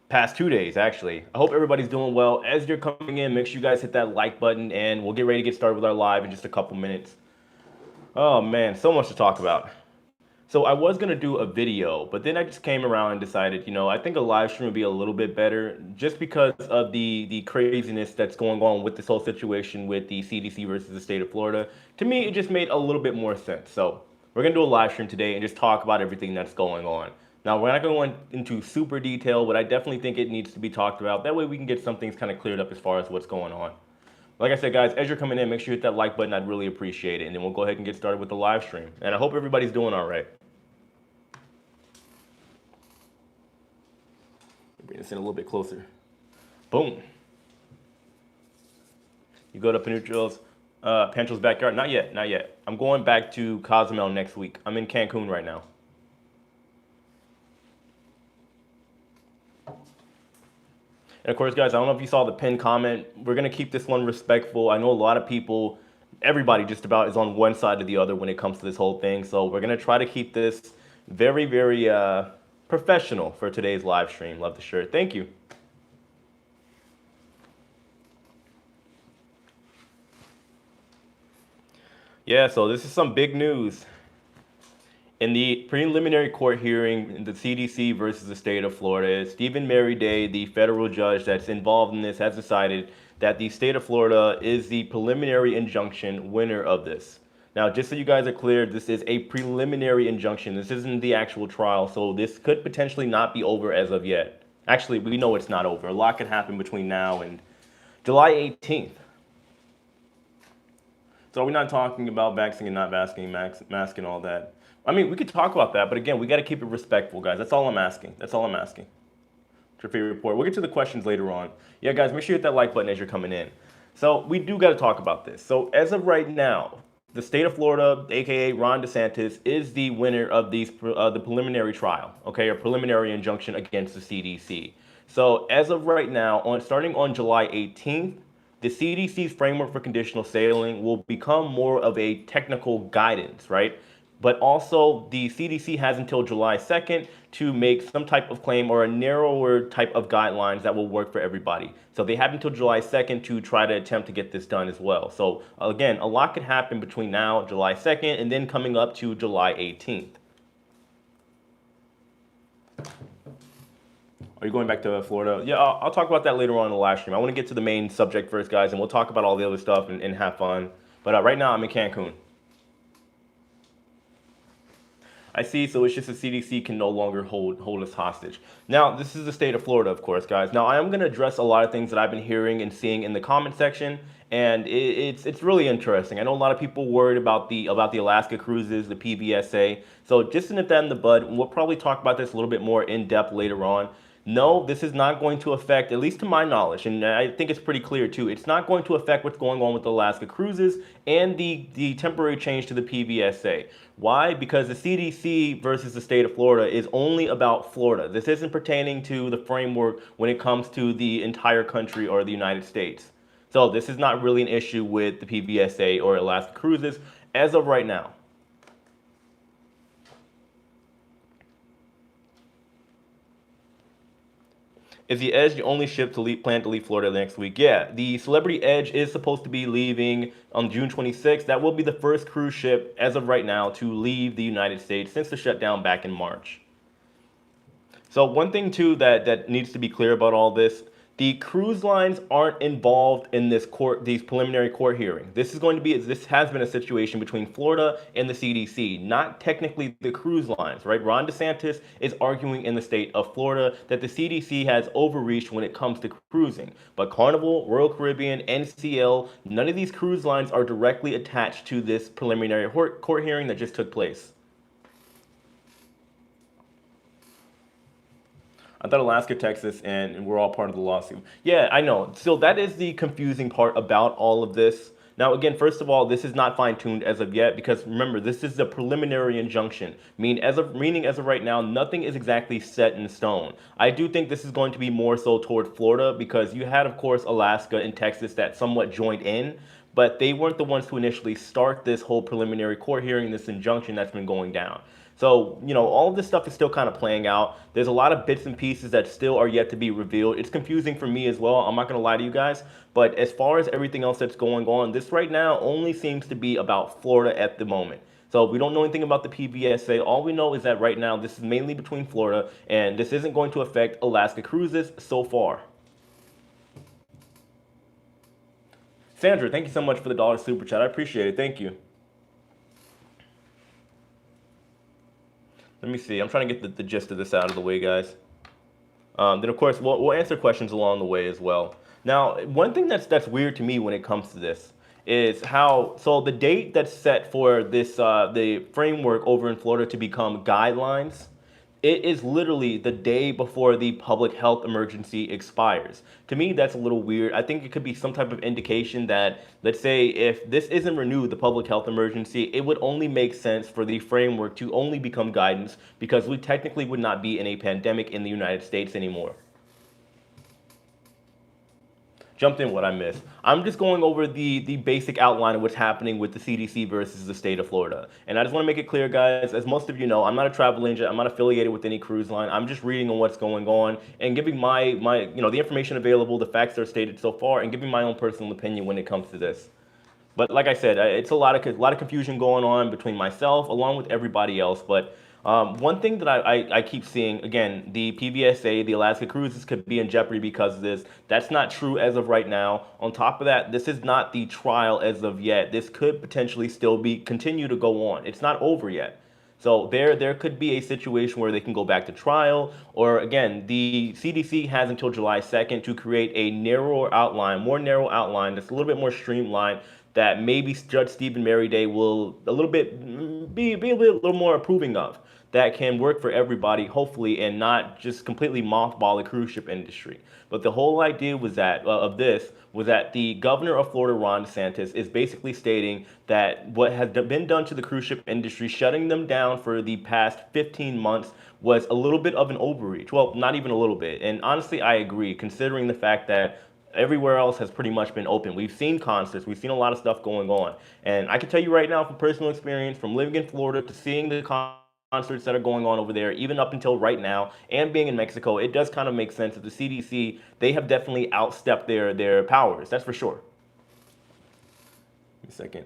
past 2 days, actually. I hope everybody's doing well. As you're coming in, make sure you guys hit that like button, and we'll get ready to get started with our live in just a couple minutes. Oh man, so much to talk about. So I was gonna do a video, but then I just came around and decided, I think a live stream would be a little bit better, just because of the craziness that's going on with this whole situation with the CDC versus the state of Florida. To me, it just made a little bit more sense. So we're gonna do a live stream today and just talk about everything that's going on. Now we're not going to go into super detail, but I definitely think it needs to be talked about. That way we can get some things kind of cleared up as far as what's going on. Like I said, guys, as you're coming in, make sure you hit that like button. I'd really appreciate it. And then we'll go ahead and get started with the live stream. And I hope everybody's doing all right. Bring this in a little bit closer. Boom. You go to Pancho's backyard? Not yet, not yet. I'm going back to Cozumel next week. I'm in Cancun right now. And of course, guys, I don't know if you saw the pinned comment. We're going to keep this one respectful. I know a lot of people, everybody just about is on one side or the other when it comes to this whole thing. So we're going to try to keep this very, very professional for today's live stream. Love the shirt. Thank you. Yeah, so this is some big news. In the preliminary court hearing in the CDC versus the state of Florida, Stephen Merriday, the federal judge that's involved in this, has decided that the state of Florida is the preliminary injunction winner of this. Now, just so you guys are clear, this is a preliminary injunction. This isn't the actual trial, so this could potentially not be over as of yet. Actually, we know it's not over. A lot could happen between now and July 18th. So we're not talking about vaccine and not vaccine, mask and all that. I mean, we could talk about that, but again, we got to keep it respectful, guys. That's all I'm asking. That's all I'm asking. What's your favorite report? We'll get to the questions later on. Yeah, guys, make sure you hit that like button as you're coming in. So we do got to talk about this. So as of right now, the state of Florida, aka Ron DeSantis, is the winner of the preliminary trial, okay, or preliminary injunction against the CDC. So as of right now, starting on July 18th, the CDC's framework for conditional sailing will become more of a technical guidance, right? But also, the CDC has until July 2nd to make some type of claim or a narrower type of guidelines that will work for everybody. So they have until July 2nd to try to attempt to get this done as well. So again, a lot could happen between now, July 2nd, and then coming up to July 18th. Are you going back to Florida? Yeah, I'll talk about that later on in the live stream. I want to get to the main subject first, guys, and we'll talk about all the other stuff and have fun. But right now, I'm in Cancun. I see, so it's just the CDC can no longer hold us hostage. Now, this is the state of Florida, of course, guys. Now, I am going to address a lot of things that I've been hearing and seeing in the comment section, and it's really interesting. I know a lot of people worried about the Alaska cruises, the PBSA. So just to nip that in the bud, we'll probably talk about this a little bit more in depth later on. No, this is not going to affect, at least to my knowledge, and I think it's pretty clear too, it's not going to affect what's going on with the Alaska cruises and the temporary change to the PBSA. Why? Because the CDC versus the state of Florida is only about Florida. This isn't pertaining to the framework when it comes to the entire country or the United States. So this is not really an issue with the PBSA or Alaska cruises as of right now. Is the Edge the only ship to plan to leave Florida next week? Yeah, the Celebrity Edge is supposed to be leaving on June 26th. That will be the first cruise ship, as of right now, to leave the United States since the shutdown back in March. So one thing, too, that needs to be clear about all this, the cruise lines aren't involved in these preliminary court hearings. This has been a situation between Florida and the CDC, not technically the cruise lines, right? Ron DeSantis is arguing in the state of Florida that the CDC has overreached when it comes to cruising. But Carnival, Royal Caribbean, NCL, none of these cruise lines are directly attached to this preliminary court hearing that just took place. I thought Alaska, Texas, and we're all part of the lawsuit. Yeah, I know. So that is the confusing part about all of this. Now, again, first of all, this is not fine-tuned as of yet because remember, this is a preliminary injunction. Meaning as of right now, nothing is exactly set in stone. I do think this is going to be more so toward Florida because you had, of course, Alaska and Texas that somewhat joined in, but they weren't the ones to initially start this whole preliminary court hearing, this injunction that's been going down. So, all of this stuff is still kind of playing out. There's a lot of bits and pieces that still are yet to be revealed. It's confusing for me as well. I'm not going to lie to you guys. But as far as everything else that's going on, this right now only seems to be about Florida at the moment. So we don't know anything about the PBSA. All we know is that right now this is mainly between Florida, and this isn't going to affect Alaska cruises so far. Sandra, thank you so much for the dollar super chat. I appreciate it. Thank you. Let me see. I'm trying to get the gist of this out of the way, guys. Then, of course, we'll answer questions along the way as well. Now, one thing that's weird to me when it comes to this is how, so the date that's set for this, the framework over in Florida to become guidelines, it is literally the day before the public health emergency expires. To me, that's a little weird. I think it could be some type of indication that, let's say, if this isn't renewed, the public health emergency, it would only make sense for the framework to only become guidance because we technically would not be in a pandemic in the United States anymore. Jumped in what I missed. I'm just going over the basic outline of what's happening with the CDC versus the state of Florida. And I just want to make it clear, guys, as most of you know, I'm not a travel agent. I'm not affiliated with any cruise line. I'm just reading on what's going on and giving my the information available, the facts that are stated so far, and giving my own personal opinion when it comes to this. But like I said, it's a lot of confusion going on between myself along with everybody else. But one thing that I keep seeing, again, the PBSA, the Alaska cruises could be in jeopardy because of this. That's not true as of right now. On top of that, this is not the trial as of yet. This could potentially still continue to go on. It's not over yet. So there could be a situation where they can go back to trial, or again, the CDC has until July 2nd to create a more narrow outline that's a little bit more streamlined that maybe Judge Stephen Merriday will a little bit be a little more approving of, that can work for everybody, hopefully, and not just completely mothball the cruise ship industry. But the whole idea was that the governor of Florida, Ron DeSantis, is basically stating that what has been done to the cruise ship industry, shutting them down for the past 15 months, was a little bit of an overreach. Well, not even a little bit. And honestly, I agree, considering the fact that everywhere else has pretty much been open. We've seen concerts, we've seen a lot of stuff going on. And I can tell you right now from personal experience, from living in Florida to seeing the concerts that are going on over there, even up until right now, and being in Mexico, it does kind of make sense that the CDC, they have definitely outstepped their powers. That's for sure. A second.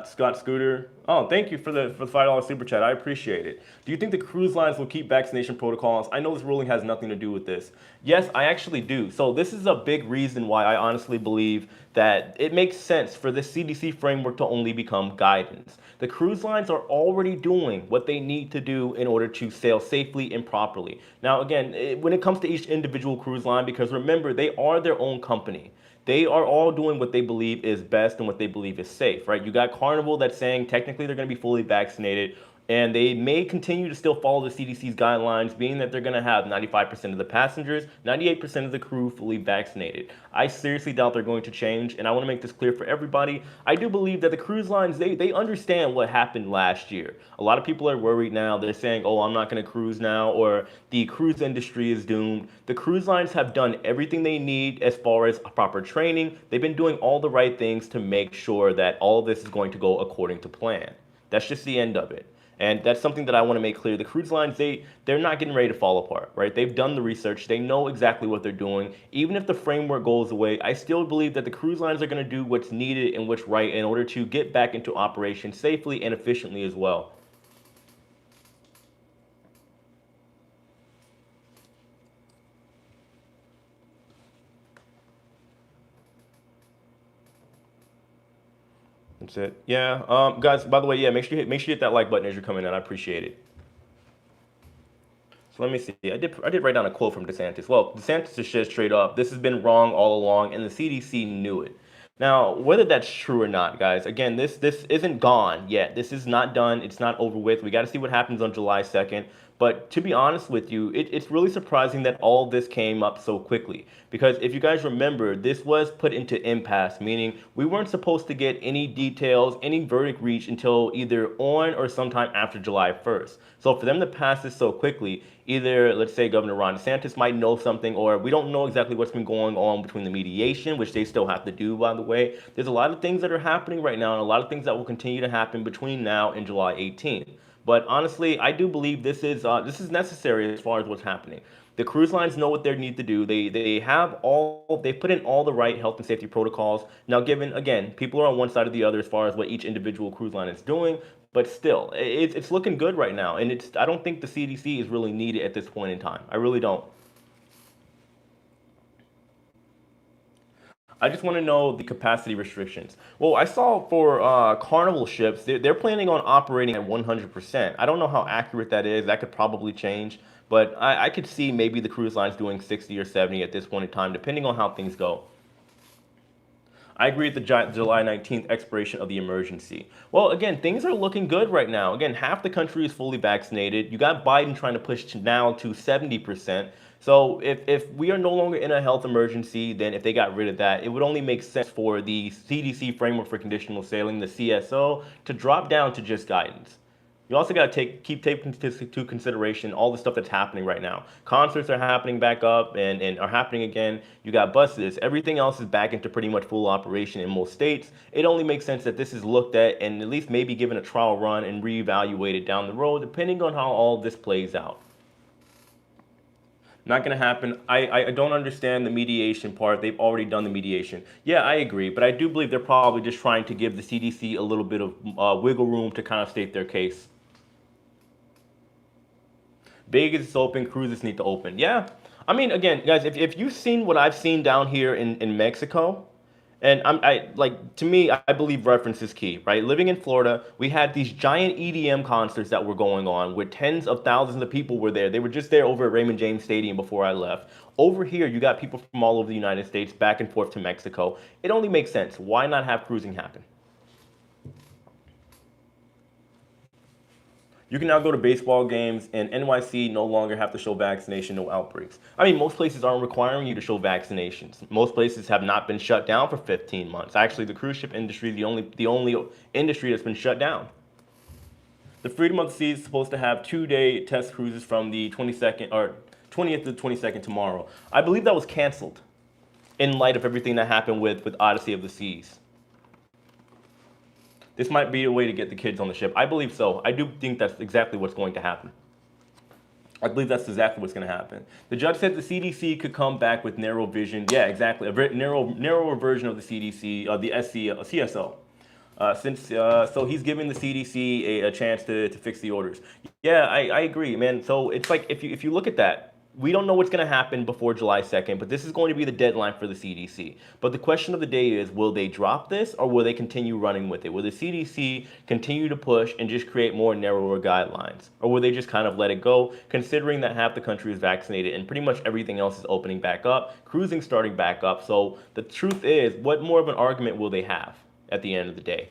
Scott Scooter. Oh, thank you for the $5 super chat. I appreciate it. Do you think the cruise lines will keep vaccination protocols? I know this ruling has nothing to do with this. Yes, I actually do. So this is a big reason why I honestly believe that it makes sense for the CDC framework to only become guidance. The cruise lines are already doing what they need to do in order to sail safely and properly. Now, again, when it comes to each individual cruise line, because remember, they are their own company. They are all doing what they believe is best and what they believe is safe, right? You got Carnival that's saying technically they're going to be fully vaccinated, and they may continue to still follow the CDC's guidelines, being that they're going to have 95% of the passengers, 98% of the crew fully vaccinated. I seriously doubt they're going to change, and I want to make this clear for everybody. I do believe that the cruise lines, they understand what happened last year. A lot of people are worried now. They're saying, oh, I'm not going to cruise now, or the cruise industry is doomed. The cruise lines have done everything they need as far as proper training. They've been doing all the right things to make sure that all of this is going to go according to plan. That's just the end of it. And that's something that I want to make clear. The cruise lines, they're not getting ready to fall apart, right? They've done the research. They know exactly what they're doing. Even if the framework goes away, I still believe that the cruise lines are going to do what's needed and what's right in order to get back into operation safely and efficiently as well. That's it. Yeah, guys, by the way, yeah, make sure you hit that like button as you're coming in. I appreciate it. So let me see. I did write down a quote from DeSantis. Well, DeSantis just said straight up, this has been wrong all along, and the CDC knew it. Now, whether that's true or not, guys, again, this isn't gone yet. This is not done. It's not over with. We got to see what happens on July 2nd. But to be honest with you, it's really surprising that all this came up so quickly. Because if you guys remember, this was put into impasse, meaning we weren't supposed to get any details, any verdict reached until either on or sometime after July 1st. So for them to pass this so quickly, either, let's say, Governor Ron DeSantis might know something, or we don't know exactly what's been going on between the mediation, which they still have to do, by the way. There's a lot of things that are happening right now, and a lot of things that will continue to happen between now and July 18th. But honestly, I do believe this is necessary as far as what's happening. The cruise lines know what they need to do. They put in all the right health and safety protocols. Now, given again, people are on one side or the other as far as what each individual cruise line is doing, but still, it's looking good right now. And I don't think the CDC is really needed at this point in time. I really don't. I just want to know the capacity restrictions. Well, I saw for Carnival ships, they're planning on operating at 100%. I don't know how accurate that is. That could probably change, but I could see maybe the cruise lines doing 60 or 70 at this point in time, depending on how things go. I agree with the July 19th expiration of the emergency. Well, again, things are looking good right now. Again, half the country is fully vaccinated. You got Biden trying to push now to 70%. So if we are no longer in a health emergency, then if they got rid of that, it would only make sense for the CDC framework for conditional sailing, the CSO, to drop down to just guidance. You also got to keep taking into consideration all the stuff that's happening right now. Concerts are happening back up and are happening again. You got buses. Everything else is back into pretty much full operation in most states. It only makes sense that this is looked at and at least maybe given a trial run and reevaluated down the road, depending on how all this plays out. Not going to happen. I don't understand the mediation part. They've already done the mediation. Yeah, I agree. But I do believe they're probably just trying to give the CDC a little bit of wiggle room to kind of state their case. Vegas is open, cruises need to open. Yeah. I mean, again, guys, if you've seen what I've seen down here in Mexico, and I like to me, I believe reference is key, right? Living in Florida, we had these giant EDM concerts that were going on where tens of thousands of people were there. They were just there over at Raymond James Stadium before I left. Over here, you got people from all over the United States back and forth to Mexico. It only makes sense. Why not have cruising happen? You can now go to baseball games, and NYC no longer have to show vaccination, no outbreaks. I mean, most places aren't requiring you to show vaccinations. Most places have not been shut down for 15 months. Actually, the cruise ship industry is the only industry that's been shut down. The Freedom of the Seas is supposed to have 2-day test cruises from the 22nd or 20th to the 22nd tomorrow. I believe that was canceled in light of everything that happened with Odyssey of the Seas. This might be a way to get the kids on the ship. I believe so. I do think that's exactly what's going to happen. I believe that's exactly what's going to happen. The judge said the CDC could come back with narrow vision. Yeah, exactly. Narrower version of the CDC, the CSO. So he's giving the CDC a chance to fix the orders. Yeah, I agree, man. So it's like if you look at that, we don't know what's going to happen before July 2nd, but this is going to be the deadline for the CDC. But the question of the day is, will they drop this or will they continue running with it? Will the CDC continue to push and just create more narrower guidelines? Or will they just kind of let it go, considering that half the country is vaccinated and pretty much everything else is opening back up, cruising starting back up? So the truth is, what more of an argument will they have at the end of the day?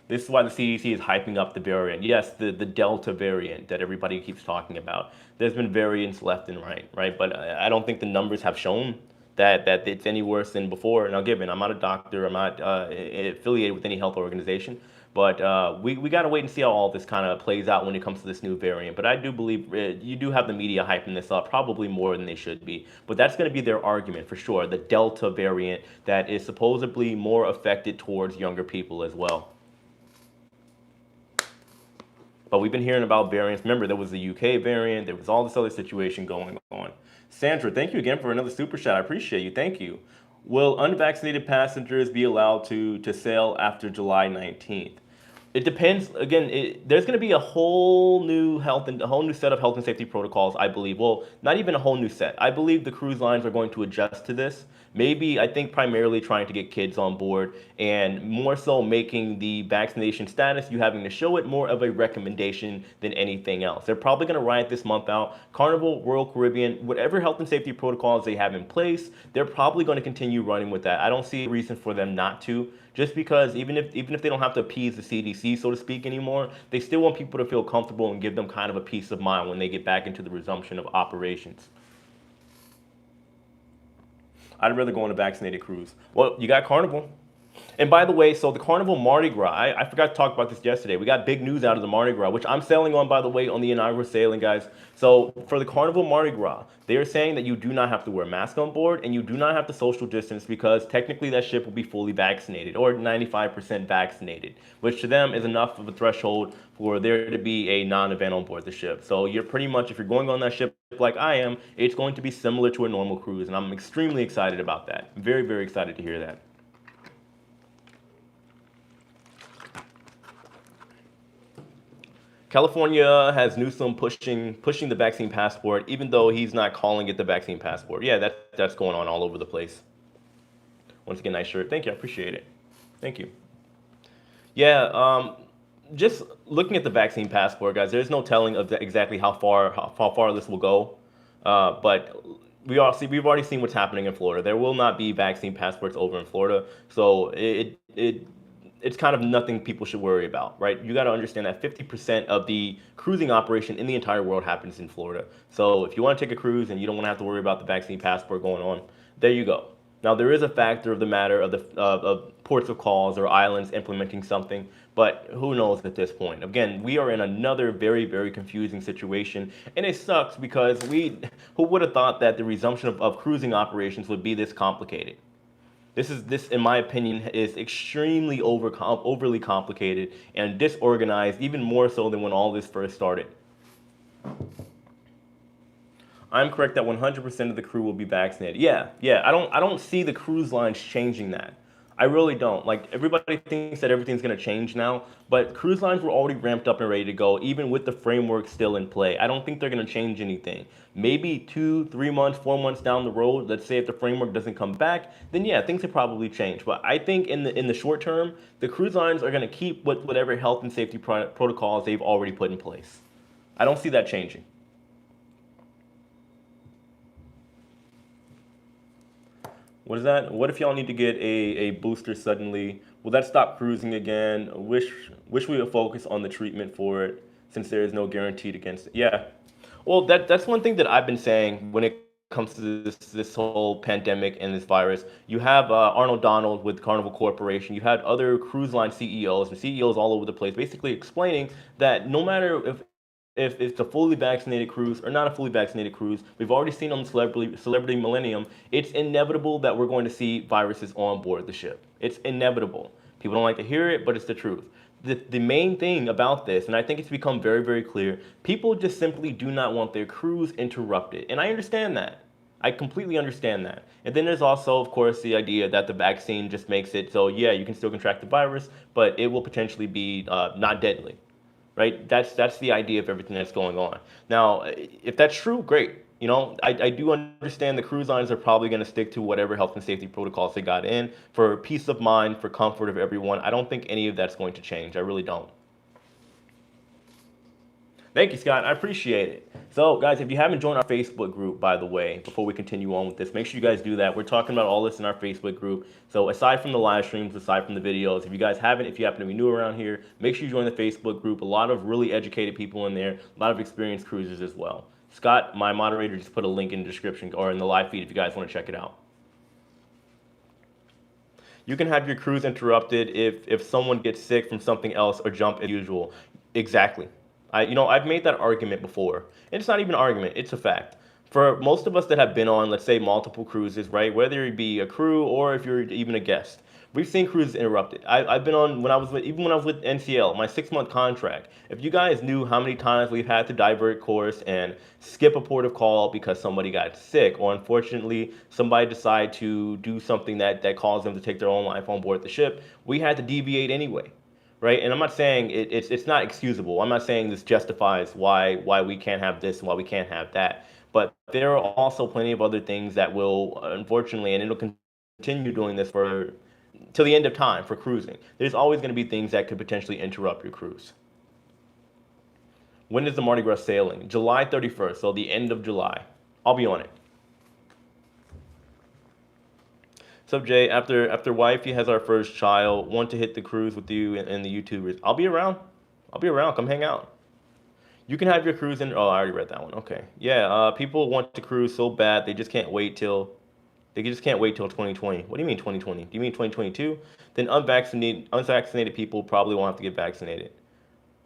This is why the CDC is hyping up the variant. Yes, the Delta variant that everybody keeps talking about. There's been variants left and right? But I don't think the numbers have shown that it's any worse than before. Now, given I'm not a doctor, I'm not affiliated with any health organization, but we got to wait and see how all this kind of plays out when it comes to this new variant. But I do believe you do have the media hyping this up, probably more than they should be. But that's going to be their argument for sure, the Delta variant that is supposedly more affected towards younger people as well. But we've been hearing about variants. Remember, there was the UK variant. There was all this other situation going on. Sandra, thank you again for another super chat. I appreciate you. Thank you. Will unvaccinated passengers be allowed to sail after July 19th? It depends. Again, there's going to be a whole new set of health and safety protocols, I believe. Well, not even a whole new set. I believe the cruise lines are going to adjust to this. Maybe, I think, primarily trying to get kids on board and more so making the vaccination status, you having to show it, more of a recommendation than anything else. They're probably going to ride this month out. Carnival, Royal Caribbean, whatever health and safety protocols they have in place, they're probably going to continue running with that. I don't see a reason for them not to. Just because even if they don't have to appease the CDC, so to speak, anymore, they still want people to feel comfortable and give them kind of a peace of mind when they get back into the resumption of operations. I'd rather go on a vaccinated cruise. Well, you got Carnival. And by the way, so the Carnival Mardi Gras, I forgot to talk about this yesterday. We got big news out of the Mardi Gras, which I'm sailing on, by the way, on the inaugural sailing, guys. So for the Carnival Mardi Gras, they are saying that you do not have to wear a mask on board and you do not have to social distance because technically that ship will be fully vaccinated or 95% vaccinated, which to them is enough of a threshold for there to be a non-event on board the ship. So you're pretty much, if you're going on that ship like I am, it's going to be similar to a normal cruise. And I'm extremely excited about that. Very, very excited to hear that. California has Newsom pushing the vaccine passport, even though he's not calling it the vaccine passport. Yeah, that's going on all over the place. Once again, nice shirt. Thank you. I appreciate it. Thank you. Yeah, just looking at the vaccine passport, guys. There's no telling of exactly how far this will go, but we've already seen what's happening in Florida. There will not be vaccine passports over in Florida, so it's kind of nothing people should worry about, right? You got to understand that 50% of the cruising operation in the entire world happens in Florida. So if you want to take a cruise and you don't want to have to worry about the vaccine passport going on, there you go. Now there is a factor of the matter of the of ports of calls or islands implementing something, but who knows at this point? Again, we are in another very, very confusing situation, and it sucks because who would have thought that the resumption of cruising operations would be this complicated? This, in my opinion, is extremely overly complicated and disorganized, even more so than when all this first started. I'm correct that 100% of the crew will be vaccinated. Yeah, yeah. I don't see the cruise lines changing that. I really don't. Like everybody thinks that everything's going to change now, but cruise lines were already ramped up and ready to go, even with the framework still in play. I don't think they're going to change anything. Maybe 2, 3 months, 4 months down the road, let's say if the framework doesn't come back, then yeah, things could probably change. But I think in the short term, the cruise lines are going to keep whatever health and safety protocols they've already put in place. I don't see that changing. What is that? What if y'all need to get a booster suddenly? Will that stop cruising again? Wish we would focus on the treatment for it since there is no guaranteed against it. Yeah. Well, that's one thing that I've been saying when it comes to this whole pandemic and this virus. You have Arnold Donald with Carnival Corporation. You had other cruise line CEOs and CEOs all over the place, basically explaining that no matter if it's a fully vaccinated cruise or not a fully vaccinated cruise, we've already seen on the Celebrity Millennium, it's inevitable that we're going to see viruses on board the ship. It's inevitable. People don't like to hear it, but it's the truth. The main thing about this, and I think it's become very, very clear, people just simply do not want their cruise interrupted. And I understand that. I completely understand that. And then there's also, of course, the idea that the vaccine just makes it so, yeah, you can still contract the virus, but it will potentially be not deadly, right? That's the idea of everything that's going on. Now, if that's true, great. You know, I do understand the cruise lines are probably going to stick to whatever health and safety protocols they got in for peace of mind, for comfort of everyone. I don't think any of that's going to change. I really don't. Thank you, Scott. I appreciate it. So, guys, if you haven't joined our Facebook group, by the way, before we continue on with this, make sure you guys do that. We're talking about all this in our Facebook group. So, aside from the live streams, aside from the videos, if you guys haven't, if you happen to be new around here, make sure you join the Facebook group. A lot of really educated people in there, a lot of experienced cruisers as well. Scott, my moderator, just put a link in the description or in the live feed if you guys want to check it out. You can have your cruise interrupted if someone gets sick from something else or jump as usual. Exactly. I've made that argument before. And it's not even an argument, it's a fact. For most of us that have been on, let's say, multiple cruises, right? Whether it be a crew or if you're even a guest, we've seen cruises interrupted. I've been on even when I was with NCL, my 6-month contract. If you guys knew how many times we've had to divert course and skip a port of call because somebody got sick, or unfortunately somebody decided to do something that caused them to take their own life on board the ship, we had to deviate anyway. Right, and I'm not saying it's not excusable. I'm not saying this justifies why we can't have this and why we can't have that. But there are also plenty of other things that will, unfortunately, and it'll continue doing this for till the end of time for cruising. There's always going to be things that could potentially interrupt your cruise. When is the Mardi Gras sailing? July 31st, so the end of July. I'll be on it. So Jay, after wifey has our first child, want to hit the cruise with you and the YouTubers. I'll be around. I'll be around. Come hang out. You can have your cruise in. Oh, I already read that one. Okay. Yeah. People want to cruise so bad they just can't wait till They just can't wait till 2020. What do you mean 2020? Do you mean 2022? Then unvaccinated people probably won't have to get vaccinated.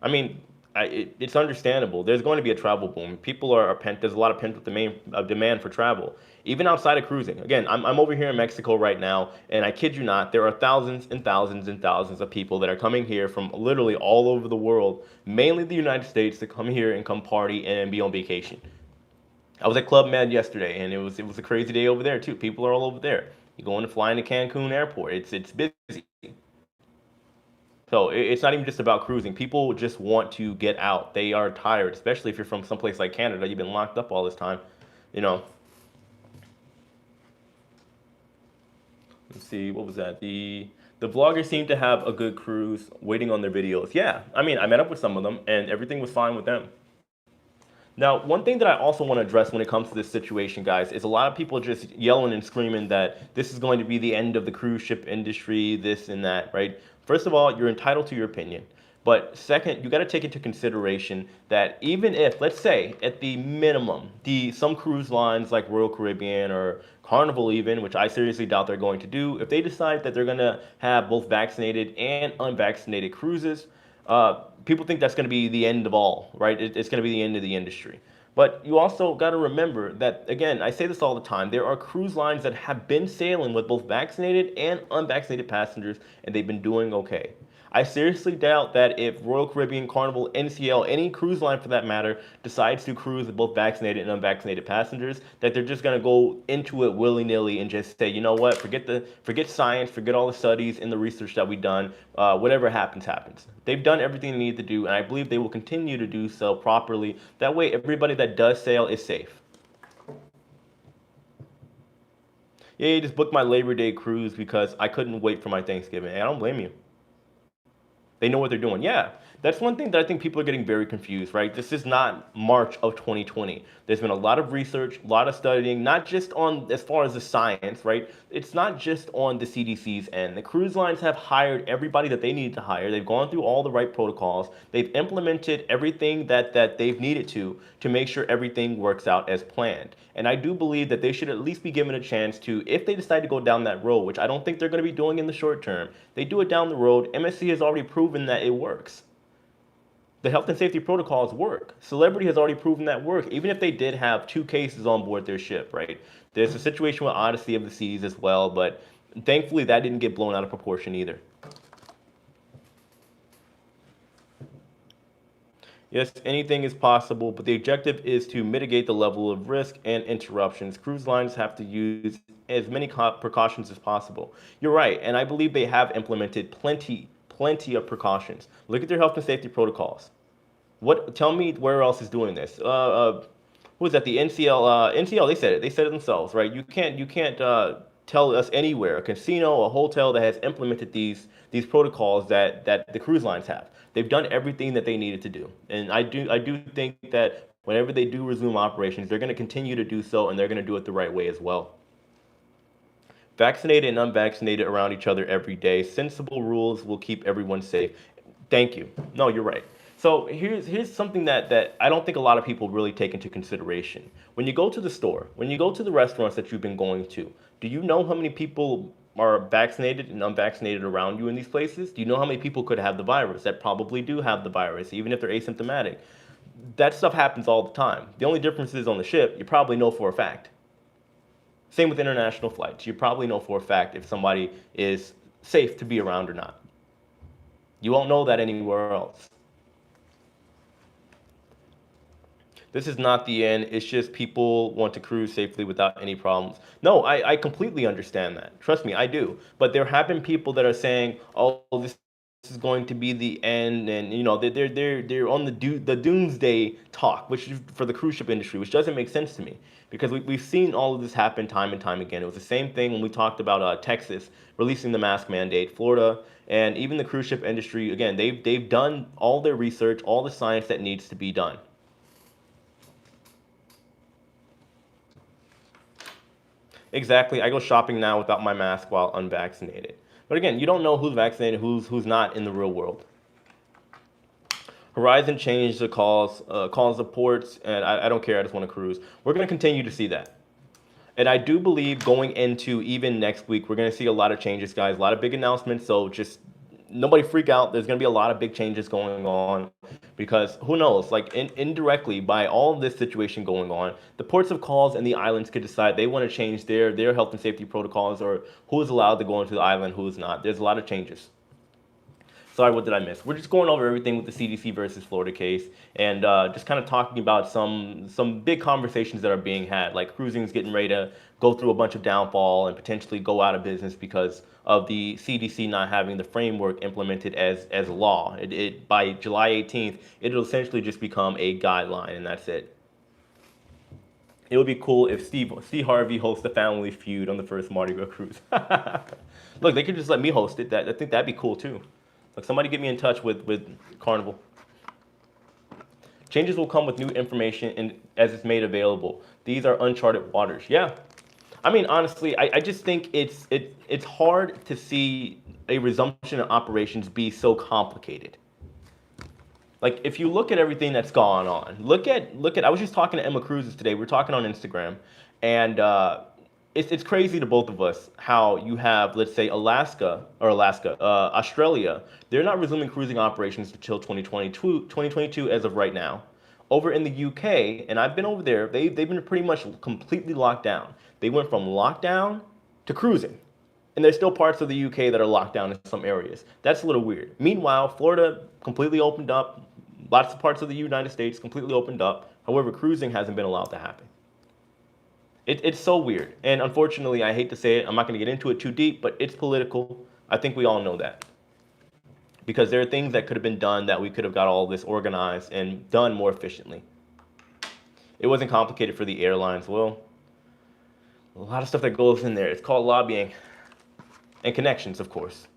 I mean, it's understandable. There's going to be a travel boom. People are pent. There's a lot of pent demand for travel, even outside of cruising. Again, I'm over here in Mexico right now, and I kid you not, there are thousands and thousands and thousands of people that are coming here from literally all over the world, mainly the United States, to come here and come party and be on vacation. I was at Club Med yesterday, and it was a crazy day over there too. People are all over there. You go in to fly into Cancun Airport. It's busy. So it's not even just about cruising. People just want to get out. They are tired, especially if you're from someplace like Canada. You've been locked up all this time. You know, let's see, what was that? The vloggers seem to have a good cruise waiting on their videos. Yeah, I mean, I met up with some of them, and everything was fine with them. Now, one thing that I also want to address when it comes to this situation, guys, is a lot of people just yelling and screaming that this is going to be the end of the cruise ship industry, this and that, right? First of all, you're entitled to your opinion. But second, you got to take into consideration that even if, let's say, at the minimum, some cruise lines like Royal Caribbean or Carnival even, which I seriously doubt they're going to do, if they decide that they're going to have both vaccinated and unvaccinated cruises, people think that's going to be the end of all, right? It's going to be the end of the industry. But you also got to remember that, again, I say this all the time, there are cruise lines that have been sailing with both vaccinated and unvaccinated passengers, and they've been doing okay. I seriously doubt that if Royal Caribbean, Carnival, NCL, any cruise line for that matter, decides to cruise with both vaccinated and unvaccinated passengers, that they're just going to go into it willy-nilly and just say, you know what, forget science, forget all the studies and the research that we've done, whatever happens, happens. They've done everything they need to do, and I believe they will continue to do so properly. That way, everybody that does sail is safe. Yeah, you just booked my Labor Day cruise because I couldn't wait for my Thanksgiving. I don't blame you. They know what they're doing. Yeah, that's one thing that I think people are getting very confused, right? This is not March of 2020. There's been a lot of research, a lot of studying, not just on as far as the science, right? It's not just on the CDC's end. The cruise lines have hired everybody that they needed to hire. They've gone through all the right protocols. They've implemented everything that they've needed to make sure everything works out as planned. And I do believe that they should at least be given a chance to, if they decide to go down that road, which I don't think they're going to be doing in the short term, they do it down the road. MSC has already proven that it works. The health and safety protocols work. Celebrity has already proven that work, even if they did have 2 cases on board their ship, right? There's a situation with Odyssey of the Seas as well, but thankfully that didn't get blown out of proportion either. Yes, anything is possible, but the objective is to mitigate the level of risk and interruptions. Cruise lines have to use as many precautions as possible. You're right, and I believe they have implemented plenty of precautions. Look at their health and safety protocols. Tell me where else is doing this? Who was that? The NCL. NCL. They said it. They said it themselves, right? You can't tell us anywhere, a casino, a hotel that has implemented these protocols that the cruise lines have. They've done everything that they needed to do, and I do think that whenever they do resume operations, they're going to continue to do so, and they're going to do it the right way as well. Vaccinated and unvaccinated around each other every day. Sensible rules will keep everyone safe. Thank you. No, you're right. So here's something that I don't think a lot of people really take into consideration. When you go to the store, when you go to the restaurants that you've been going to, do you know how many people are vaccinated and unvaccinated around you in these places? Do you know how many people could have the virus, that probably do have the virus, even if they're asymptomatic? That stuff happens all the time. The only difference is on the ship, you probably know for a fact. Same with international flights. You probably know for a fact if somebody is safe to be around or not. You won't know that anywhere else. This is not the end. It's just people want to cruise safely without any problems. No, I completely understand that. Trust me, I do. But there have been people that are saying, "Oh, this is going to be the end," and they're on the doomsday talk, which is for the cruise ship industry, which doesn't make sense to me because we've seen all of this happen time and time again. It was the same thing when we talked about Texas releasing the mask mandate, Florida, and even the cruise ship industry. Again, they've done all their research, all the science that needs to be done. Exactly. I go shopping now without my mask while unvaccinated. But again, you don't know who's vaccinated, who's not in the real world. Horizon changed the calls of ports, and I don't care. I just want to cruise. We're going to continue to see that. And I do believe going into even next week, we're going to see a lot of changes, guys. A lot of big announcements. So just nobody freak out. There's going to be a lot of big changes going on because who knows? Like indirectly, by all of this situation going on, the ports of calls and the islands could decide they want to change their health and safety protocols or who is allowed to go into the island, who is not. There's a lot of changes. Sorry, what did I miss? We're just going over everything with the CDC versus Florida case, and just kind of talking about some big conversations that are being had, like cruising is getting ready to go through a bunch of downfall and potentially go out of business because of the CDC not having the framework implemented as law. By July 18th, it'll essentially just become a guideline, and that's it. It would be cool if Steve Harvey hosts the Family Feud on the first Mardi Gras cruise. Look, they could just let me host it. I think that'd be cool too. Like somebody get me in touch with Carnival. Changes will come with new information and as it's made available. These are uncharted waters. Yeah. I mean, honestly, I just think it's hard to see a resumption of operations be so complicated. Like if you look at everything that's gone on, look at I was just talking to Emma Cruises today. We were talking on Instagram, and it's crazy to both of us how you have, let's say, Australia. They're not resuming cruising operations until 2022 as of right now. Over in the UK, and I've been over there, they've been pretty much completely locked down. They went from lockdown to cruising. And there's still parts of the UK that are locked down in some areas. That's a little weird. Meanwhile, Florida completely opened up. Lots of parts of the United States completely opened up. However, cruising hasn't been allowed to happen. It's so weird. And unfortunately, I hate to say it, I'm not going to get into it too deep, but it's political. I think we all know that. Because there are things that could have been done that we could have got all this organized and done more efficiently. It wasn't complicated for the airlines. Well, a lot of stuff that goes in there. It's called lobbying and connections, of course.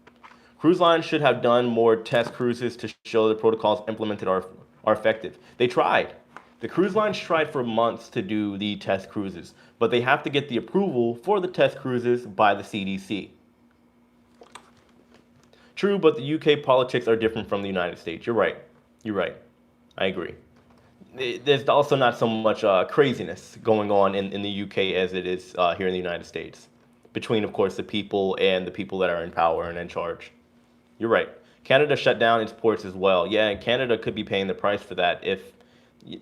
Cruise lines should have done more test cruises to show the protocols implemented are effective. They tried. The cruise lines tried for months to do the test cruises, but they have to get the approval for the test cruises by the CDC. True, but the UK politics are different from the United States. You're right. You're right. I agree. There's also not so much craziness going on in the UK as it is here in the United States, between, of course, the people and the people that are in power and in charge. You're right. Canada shut down its ports as well. Yeah, and Canada could be paying the price for that if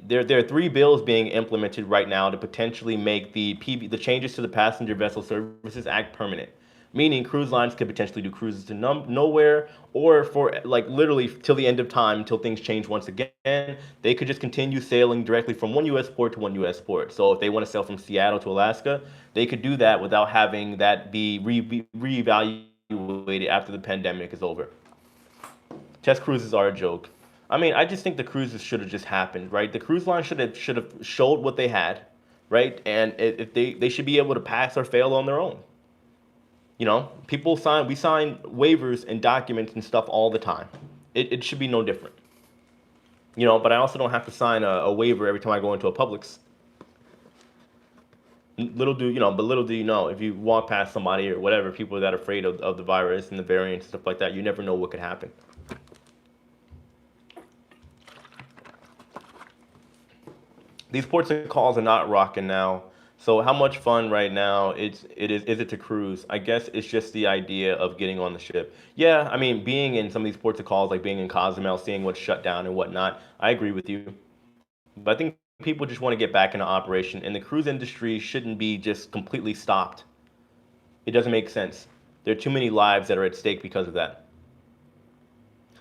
there are 3 bills being implemented right now to potentially make the changes to the Passenger Vessel Services Act permanent. Meaning cruise lines could potentially do cruises to nowhere or for like literally till the end of time until things change once again. They could just continue sailing directly from one U.S. port to one U.S. port. So if they want to sail from Seattle to Alaska, they could do that without having that be reevaluated after the pandemic is over. Test cruises are a joke. I mean, I just think the cruises should have just happened, right? The cruise line should have showed what they had, right? And if they should be able to pass or fail on their own. You know, we sign waivers and documents and stuff all the time. It should be no different. You know, but I also don't have to sign a waiver every time I go into a Publix. Little do you know, if you walk past somebody or whatever, people that are afraid of the virus and the variants and stuff like that, you never know what could happen. These ports and calls are not rocking now. So how much fun right now is it to cruise? I guess it's just the idea of getting on the ship. Yeah, I mean, being in some of these ports and calls, like being in Cozumel, seeing what's shut down and whatnot, I agree with you. But I think people just want to get back into operation, and the cruise industry shouldn't be just completely stopped. It doesn't make sense. There are too many lives that are at stake because of that.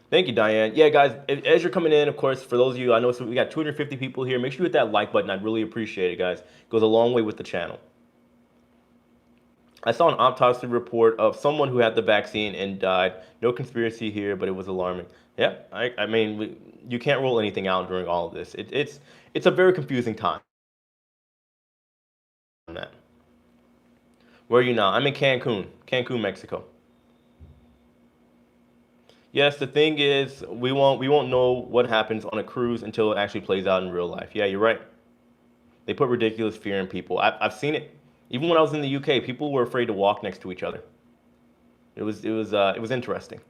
Thank you, Diane. Yeah, guys, as you're coming in, of course, for those of you, I know we got 250 people here. Make sure you hit that like button. I'd really appreciate it, guys. It goes a long way with the channel. I saw an autopsy report of someone who had the vaccine and died. No conspiracy here, but it was alarming. Yeah, I mean, you can't rule anything out during all of this. It's a very confusing time. Where are you now? I'm in Cancun, Mexico. Yes, the thing is, we won't know what happens on a cruise until it actually plays out in real life. Yeah, you're right. They put ridiculous fear in people. I've seen it. Even when I was in the UK, people were afraid to walk next to each other. It was interesting.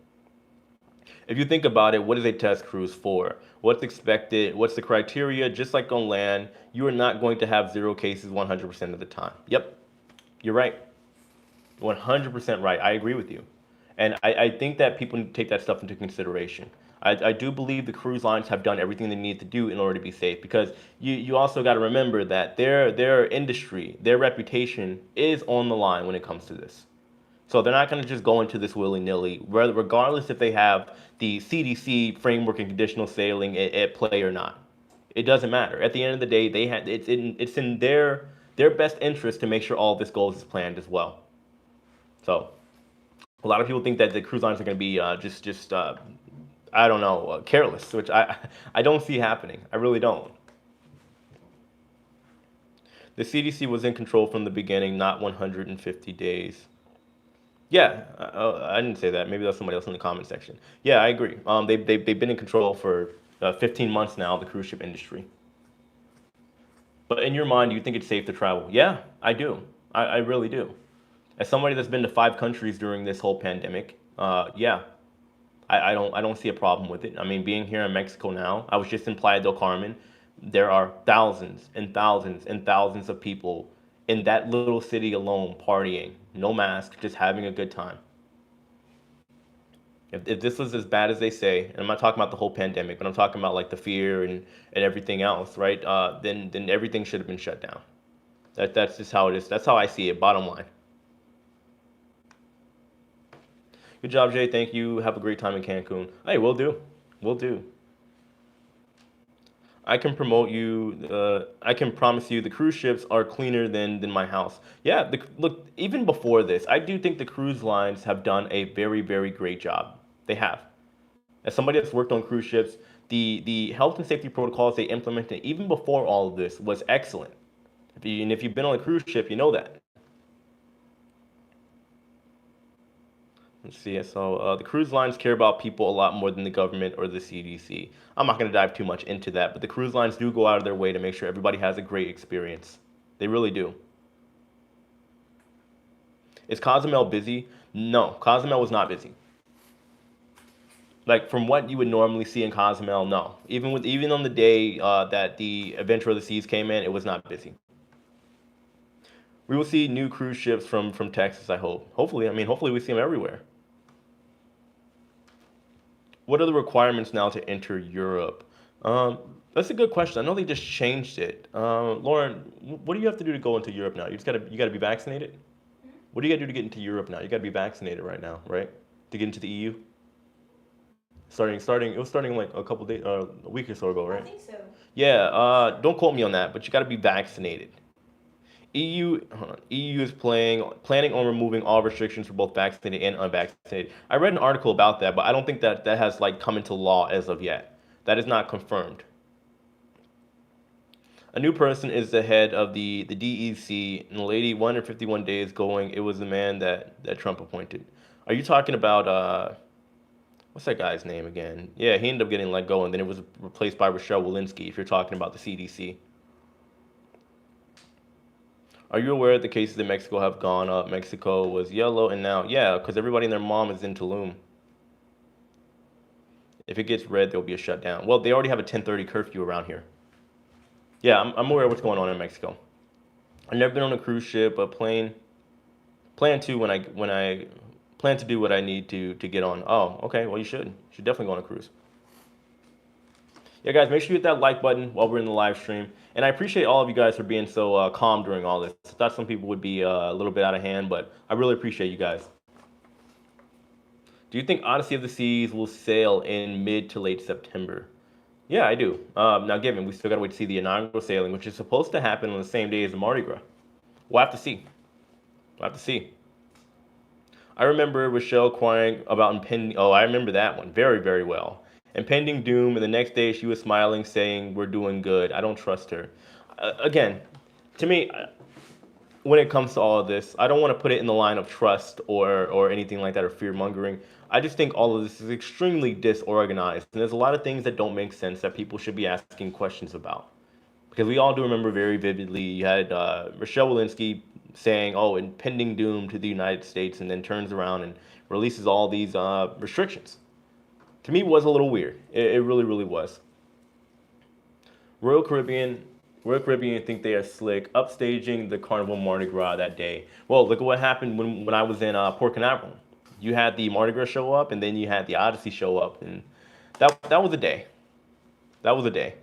If you think about it, what is a test cruise for? What's expected? What's the criteria? Just like on land, you are not going to have 0 cases 100% of the time. Yep. You're right. 100% right. I agree with you. And I think that people need to take that stuff into consideration. I do believe the cruise lines have done everything they need to do in order to be safe because you also got to remember that their industry, their reputation is on the line when it comes to this. So they're not going to just go into this willy-nilly, regardless if they have the CDC framework and conditional sailing at play or not. It doesn't matter. At the end of the day, it's in their best interest to make sure all of this goes as planned as well. So a lot of people think that the cruise lines are going to be just I don't know, careless, which I don't see happening. I really don't. The CDC was in control from the beginning, not 150 days. Yeah, I didn't say that. Maybe that's somebody else in the comment section. Yeah, I agree. They've been in control for 15 months now, the cruise ship industry. But in your mind, do you think it's safe to travel? Yeah, I do. I really do. As somebody that's been to 5 countries during this whole pandemic, yeah, I don't see a problem with it. I mean, being here in Mexico now, I was just in Playa del Carmen. There are thousands and thousands and thousands of people in that little city alone partying, no mask, just having a good time. If this was as bad as they say, and I'm not talking about the whole pandemic, but I'm talking about like the fear and everything else, right? Then everything should have been shut down. That's just how it is. That's how I see it. Bottom line. Good job, Jay. Thank you. Have a great time in Cancun. Hey, we'll do. We'll do. I can promote you. I can promise you the cruise ships are cleaner than my house. Yeah, look, even before this, I do think the cruise lines have done a very, very great job. They have. As somebody that's worked on cruise ships, the health and safety protocols they implemented even before all of this was excellent. And if you've been on a cruise ship, you know that. Let's see. So the cruise lines care about people a lot more than the government or the CDC. I'm not going to dive too much into that, but the cruise lines do go out of their way to make sure everybody has a great experience. They really do. Is Cozumel busy? No, Cozumel was not busy. Like from what you would normally see in Cozumel, no. Even on the day that the Adventure of the Seas came in, it was not busy. We will see new cruise ships from Texas, I hope. Hopefully, I mean, hopefully we see them everywhere. What are the requirements now to enter Europe? That's a good question. I know they just changed it. Lauren, what do you have to do to go into Europe now? You gotta be vaccinated. What do you gotta do to get into Europe now? You gotta be vaccinated right now, right? To get into the EU. Starting. It was starting like a couple days, a week or so ago, I right? think so. Yeah. Don't quote me on that, but you gotta be vaccinated. EU, hold on. EU is planning on removing all restrictions for both vaccinated and unvaccinated. I read an article about that, but I don't think that has like come into law as of yet. That is not confirmed. A new person is the head of the DEC, and the lady 151 days going. It was the man that Trump appointed. Are you talking about what's that guy's name again? Yeah, he ended up getting let go, and then it was replaced by Rochelle Walensky. If you're talking about the CDC. Are you aware that the cases in Mexico have gone up? Mexico was yellow and now, yeah, because everybody and their mom is in Tulum. If it gets red, there'll be a shutdown. Well, they already have a 10:30 curfew around here. Yeah, I'm aware of what's going on in Mexico. I've never been on a cruise ship, but plan to when I plan to do what I need to get on. Oh, okay. Well, you should. You should definitely go on a cruise. Yeah, guys, make sure you hit that like button while we're in the live stream. And I appreciate all of you guys for being so calm during all this. I thought some people would be a little bit out of hand, but I really appreciate you guys. Do you think Odyssey of the Seas will sail in mid to late September? Yeah, I do. Now, given we still got to wait to see the inaugural sailing, which is supposed to happen on the same day as the Mardi Gras. We'll have to see. We'll have to see. I remember Rochelle crying about impending. Oh, I remember that one very, very well. Impending doom, and the next day she was smiling, saying, "We're doing good." I don't trust her. Again, to me, when it comes to all of this, I don't want to put it in the line of trust or anything like that or fear mongering. I just think all of this is extremely disorganized, and there's a lot of things that don't make sense that people should be asking questions about. Because we all do remember very vividly, you had Rochelle Walensky saying, "Oh, impending doom to the United States," and then turns around and releases all these restrictions. To me, it was a little weird. It really, really was. Royal Caribbean Royal Caribbean think they are slick, upstaging the Carnival Mardi Gras that day. Well, look at what happened when I was in Port Canaveral. You had the Mardi Gras show up, and then you had the Odyssey show up, and that was a day. That was a day.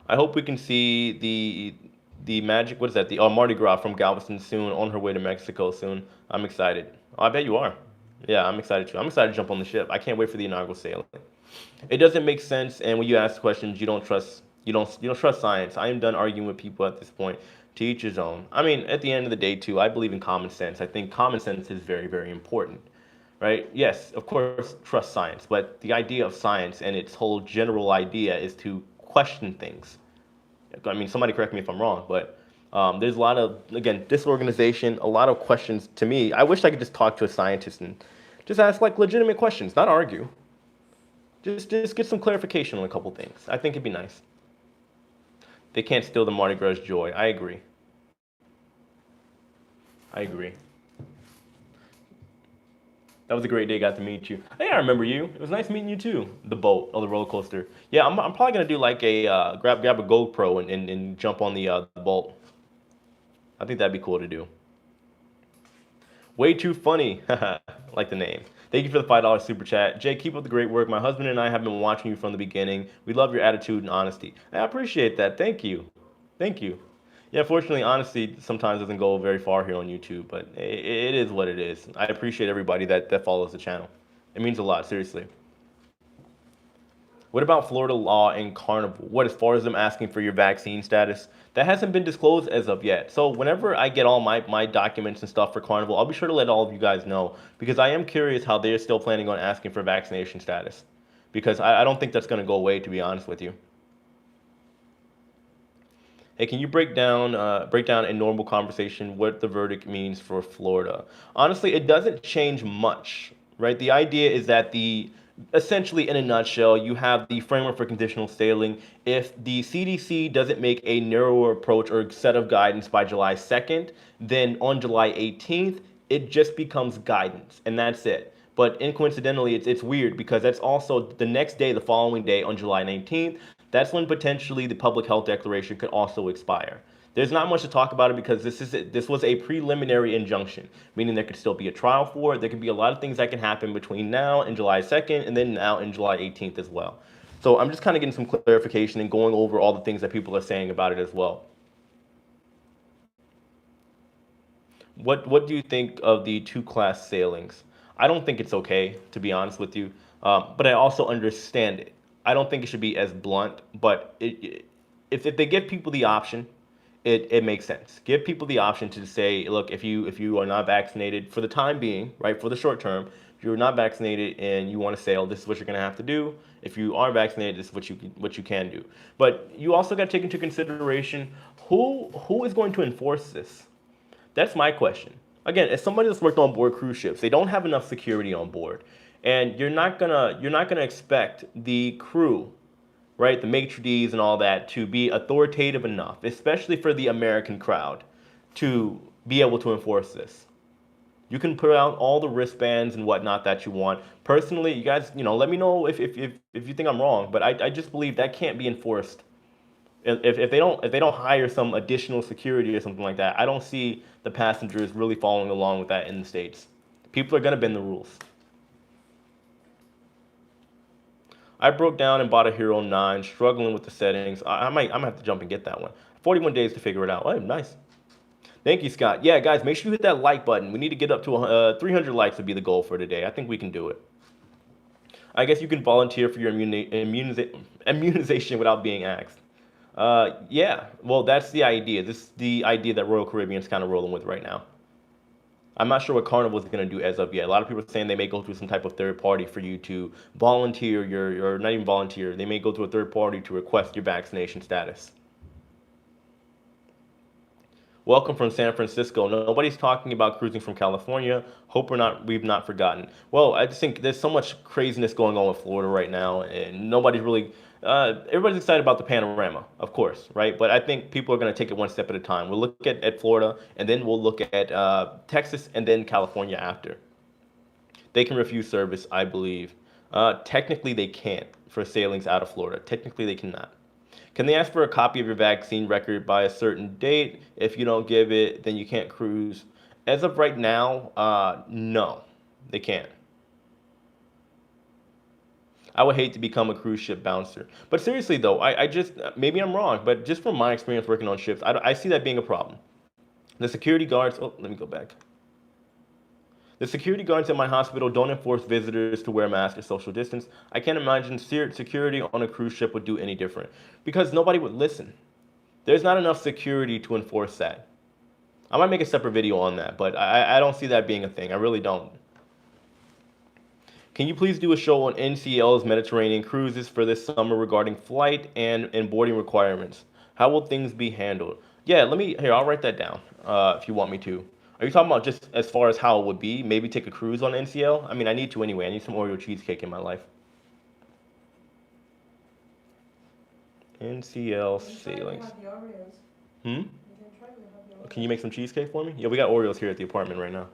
I hope we can see the magic. What is that? The Mardi Gras from Galveston soon, on her way to Mexico soon. I'm excited. Oh, I bet you are. Yeah, I'm excited too. I'm excited to jump on the ship. I can't wait for the inaugural sailing. It doesn't make sense, and when you ask questions, you don't trust science. I am done arguing with people at this point. To each his own. I mean, at the end of the day, too, I believe in common sense. I think common sense is very, very important, right? Yes, of course, trust science, but the idea of science and its whole general idea is to question things. I mean, somebody correct me if I'm wrong, but there's a lot of, again, disorganization, a lot of questions to me. I wish I could just talk to a scientist and just ask like legitimate questions, not argue. Just get some clarification on a couple things. I think it'd be nice. They can't steal the Mardi Gras joy. I agree. I agree. That was a great day. Got to meet you. Hey, I remember you. It was nice meeting you too. The boat or the roller coaster. Yeah, I'm probably gonna do like a grab a GoPro and jump on the boat. I think that'd be cool to do. Way too funny. Like the name. Thank you for the $5 super chat. Jay, keep up the great work. My husband and I have been watching you from the beginning. We love your attitude and honesty. I appreciate that. Thank you. Thank you. Yeah, fortunately, honesty sometimes doesn't go very far here on YouTube, but it is what it is. I appreciate everybody that follows the channel. It means a lot, seriously. What about Florida law and Carnival? What, as far as them asking for your vaccine status? That hasn't been disclosed as of yet. So whenever I get all my documents and stuff for Carnival, I'll be sure to let all of you guys know, because I am curious how they're still planning on asking for vaccination status. Because I don't think that's going to go away, to be honest with you. Hey, can you break down in normal conversation what the verdict means for Florida? Honestly, it doesn't change much, right? The idea is that the essentially, in a nutshell, you have the framework for conditional sailing. If the CDC doesn't make a narrower approach or set of guidance by July 2nd, then on July 18th, it just becomes guidance, and that's it. But coincidentally, it's weird because that's also the next day, the following day on July 19th. That's when potentially the public health declaration could also expire. There's not much to talk about it because this was a preliminary injunction, meaning there could still be a trial for it. There could be a lot of things that can happen between now and July 2nd, and then now and July 18th as well. So I'm just kind of getting some clarification and going over all the things that people are saying about it as well. What do you think of the two-class sailings? I don't think it's okay, to be honest with you, but I also understand it. I don't think it should be as blunt, but if they give people the option, it makes sense. Give people the option to say, look, if you are not vaccinated for the time being, right, for the short term, if you're not vaccinated and you want to sail, this is what you're going to have to do. If you are vaccinated, this is what you can do. But you also got to take into consideration who is going to enforce this. That's my question. Again, as somebody that's worked on board cruise ships, they don't have enough security on board, and you're not gonna expect the crew, right, the maitre d's and all that, to be authoritative enough, especially for the American crowd, to be able to enforce this. You can put out all the wristbands and whatnot that you want. Personally, you guys, let me know if you think I'm wrong, but I just believe that can't be enforced. If they don't hire some additional security or something like that, I don't see the passengers really following along with that in the States. People are gonna bend the rules. I broke down and bought a Hero 9, struggling with the settings. I'm gonna have to jump and get that one. 41 days to figure it out. Oh, nice. Thank you, Scott. Yeah, guys, make sure you hit that like button. We need to get up to 300 likes would be the goal for today. I think we can do it. I guess you can volunteer for your immunization without being asked. Yeah, well, that's the idea. This is the idea that Royal Caribbean's kind of rolling with right now. I'm not sure what Carnival is going to do as of yet. A lot of people are saying they may go through some type of third party for you to volunteer or not even volunteer. They may go to a third party to request your vaccination status. Welcome from San Francisco. Nobody's talking about cruising from California. Hope we've not forgotten. Well, I just think there's so much craziness going on with Florida right now, and nobody's really. Everybody's excited about the panorama, of course, right? But I think people are going to take it one step at a time. We'll look at Florida, and then we'll look at Texas, and then California after. They can refuse service, I believe. Technically, they can't for sailings out of Florida. Technically, they cannot. Can they ask for a copy of your vaccine record by a certain date? If you don't give it, then you can't cruise. As of right now, no, they can't. I would hate to become a cruise ship bouncer. But seriously though, I just, maybe I'm wrong, but just from my experience working on ships, I see that being a problem. The security guards, oh, let me go back. The security guards at my hospital don't enforce visitors to wear masks or social distance. I can't imagine security on a cruise ship would do any different because nobody would listen. There's not enough security to enforce that. I might make a separate video on that, but I don't see that being a thing. I really don't. Can you please do a show on NCL's Mediterranean cruises for this summer regarding flight and boarding requirements? How will things be handled? Yeah, I'll write that down if you want me to. Are you talking about just as far as how it would be? Maybe take a cruise on NCL? I mean, I need to anyway. I need some Oreo cheesecake in my life. NCL sailings. Can you make some cheesecake for me? Yeah, we got Oreos here at the apartment right now.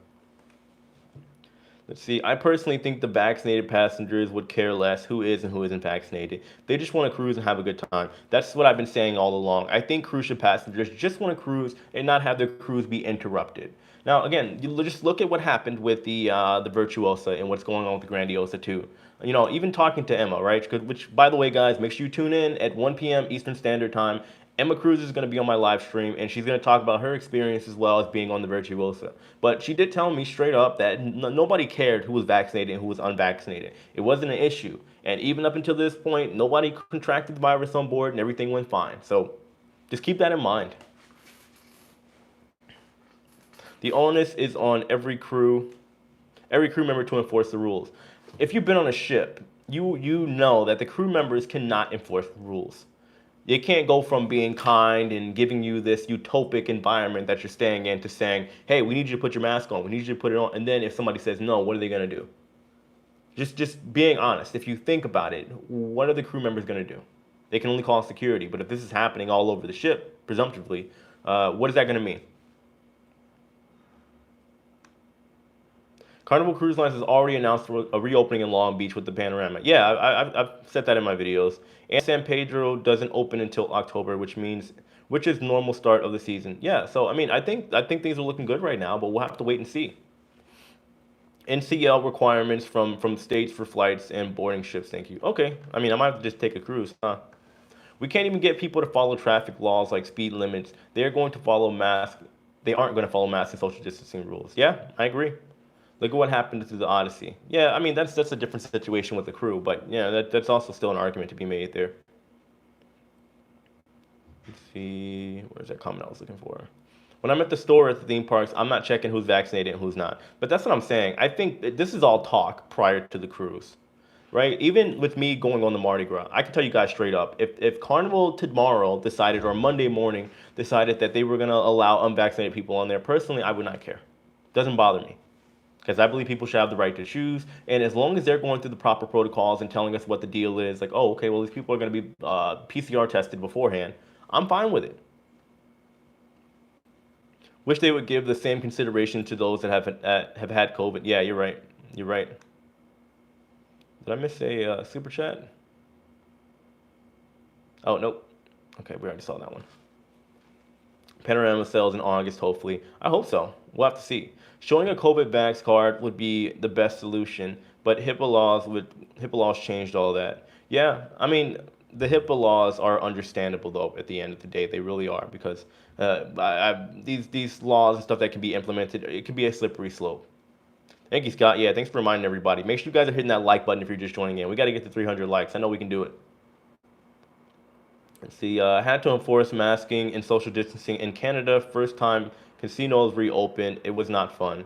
Let's see. I personally think the vaccinated passengers would care less who is and who isn't vaccinated. They just want to cruise and have a good time. That's what I've been saying all along. I think cruise ship passengers just want to cruise and not have their cruise be interrupted. Now, again, you just look at what happened with the Virtuosa and what's going on with the Grandiosa too. You know, even talking to Emma, right? Which, by the way, guys, make sure you tune in at 1 p.m. Eastern Standard Time. Emma Cruz is going to be on my live stream, and she's going to talk about her experience as well as being on the Virtuosa. But she did tell me straight up that nobody cared who was vaccinated and who was unvaccinated. It wasn't an issue. And even up until this point, nobody contracted the virus on board and everything went fine. So just keep that in mind. The onus is on every crew member to enforce the rules. If you've been on a ship, you know that the crew members cannot enforce the rules. They can't go from being kind and giving you this utopic environment that you're staying in to saying, hey, we need you to put your mask on. We need you to put it on. And then if somebody says no, what are they going to do? Just being honest. If you think about it, what are the crew members going to do? They can only call security. But if this is happening all over the ship, presumptively, what is that going to mean? Carnival Cruise Lines has already announced a reopening in Long Beach with the Panorama. Yeah, I've said that in my videos. And San Pedro doesn't open until October, which is normal start of the season. Yeah, so I mean, I think things are looking good right now, but we'll have to wait and see. NCL requirements from states for flights and boarding ships. Thank you. Okay, I mean, I might have to just take a cruise, huh? We can't even get people to follow traffic laws like speed limits. They're going to follow masks. They aren't going to follow mask and social distancing rules. Yeah, I agree. Look at what happened to the Odyssey. Yeah, I mean, that's a different situation with the crew, but yeah, that's also still an argument to be made there. Let's see, where's that comment I was looking for? When I'm at the store at the theme parks, I'm not checking who's vaccinated and who's not. But that's what I'm saying. I think this is all talk prior to the cruise, right? Even with me going on the Mardi Gras, I can tell you guys straight up, if Carnival tomorrow decided, or Monday morning decided that they were going to allow unvaccinated people on there, personally, I would not care. Doesn't bother me. Because I believe people should have the right to choose. And as long as they're going through the proper protocols and telling us what the deal is, like, oh, okay, well, these people are going to be PCR tested beforehand, I'm fine with it. Wish they would give the same consideration to those that have had COVID. Yeah, you're right. You're right. Did I miss a super chat? Oh, nope. Okay, we already saw that one. Panorama sales in August, hopefully. I hope so. We'll have to see. Showing a COVID vax card would be the best solution, but HIPAA laws changed all that. Yeah, I mean, the HIPAA laws are understandable though. At the end of the day, they really are, because these laws and stuff that can be implemented, it can be a slippery slope. Thank you, Scott. Yeah, thanks for reminding everybody. Make sure you guys are hitting that like button if you're just joining in. We got to get to 300 likes. I know we can do it. Let's see. Had to enforce masking and social distancing in Canada. First time casinos reopened. It was not fun.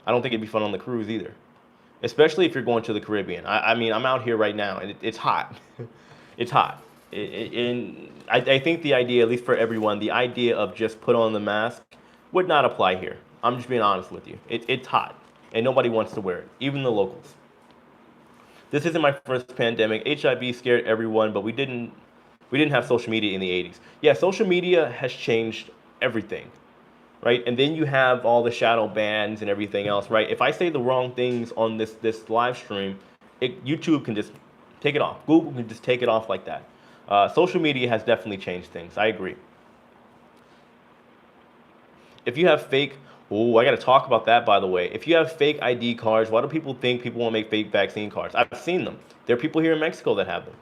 I don't think it'd be fun on the cruise either, especially if you're going to the Caribbean. I mean, I'm out here right now, and it's hot. It's hot. And I think the idea, at least for everyone, the idea of just put on the mask would not apply here. I'm just being honest with you. It's hot, and nobody wants to wear it, even the locals. This isn't my first pandemic. HIV scared everyone, but we didn't have social media in the 80s. Yeah, social media has changed everything, right? And then you have all the shadow bans and everything else, right? If I say the wrong things on this live stream, YouTube can just take it off. Google can just take it off like that. Social media has definitely changed things. I agree. If you have fake, oh, I got to talk about that, by the way. If you have fake ID cards, why do people think people want to make fake vaccine cards? I've seen them. There are people here in Mexico that have them.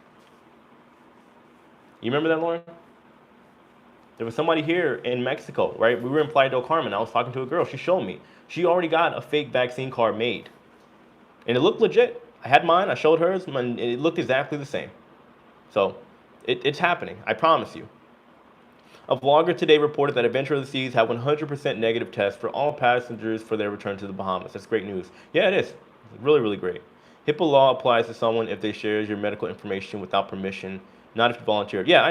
You remember that, Lauren? There was somebody here in Mexico, right? We were in Playa del Carmen. I was talking to a girl. She showed me. She already got a fake vaccine card made. And it looked legit. I had mine. I showed hers. And it looked exactly the same. So it's happening. I promise you. A vlogger today reported that Adventure of the Seas had 100% negative tests for all passengers for their return to the Bahamas. That's great news. Yeah, it is. Really, really great. HIPAA law applies to someone if they share your medical information without permission, not if you volunteered. Yeah, I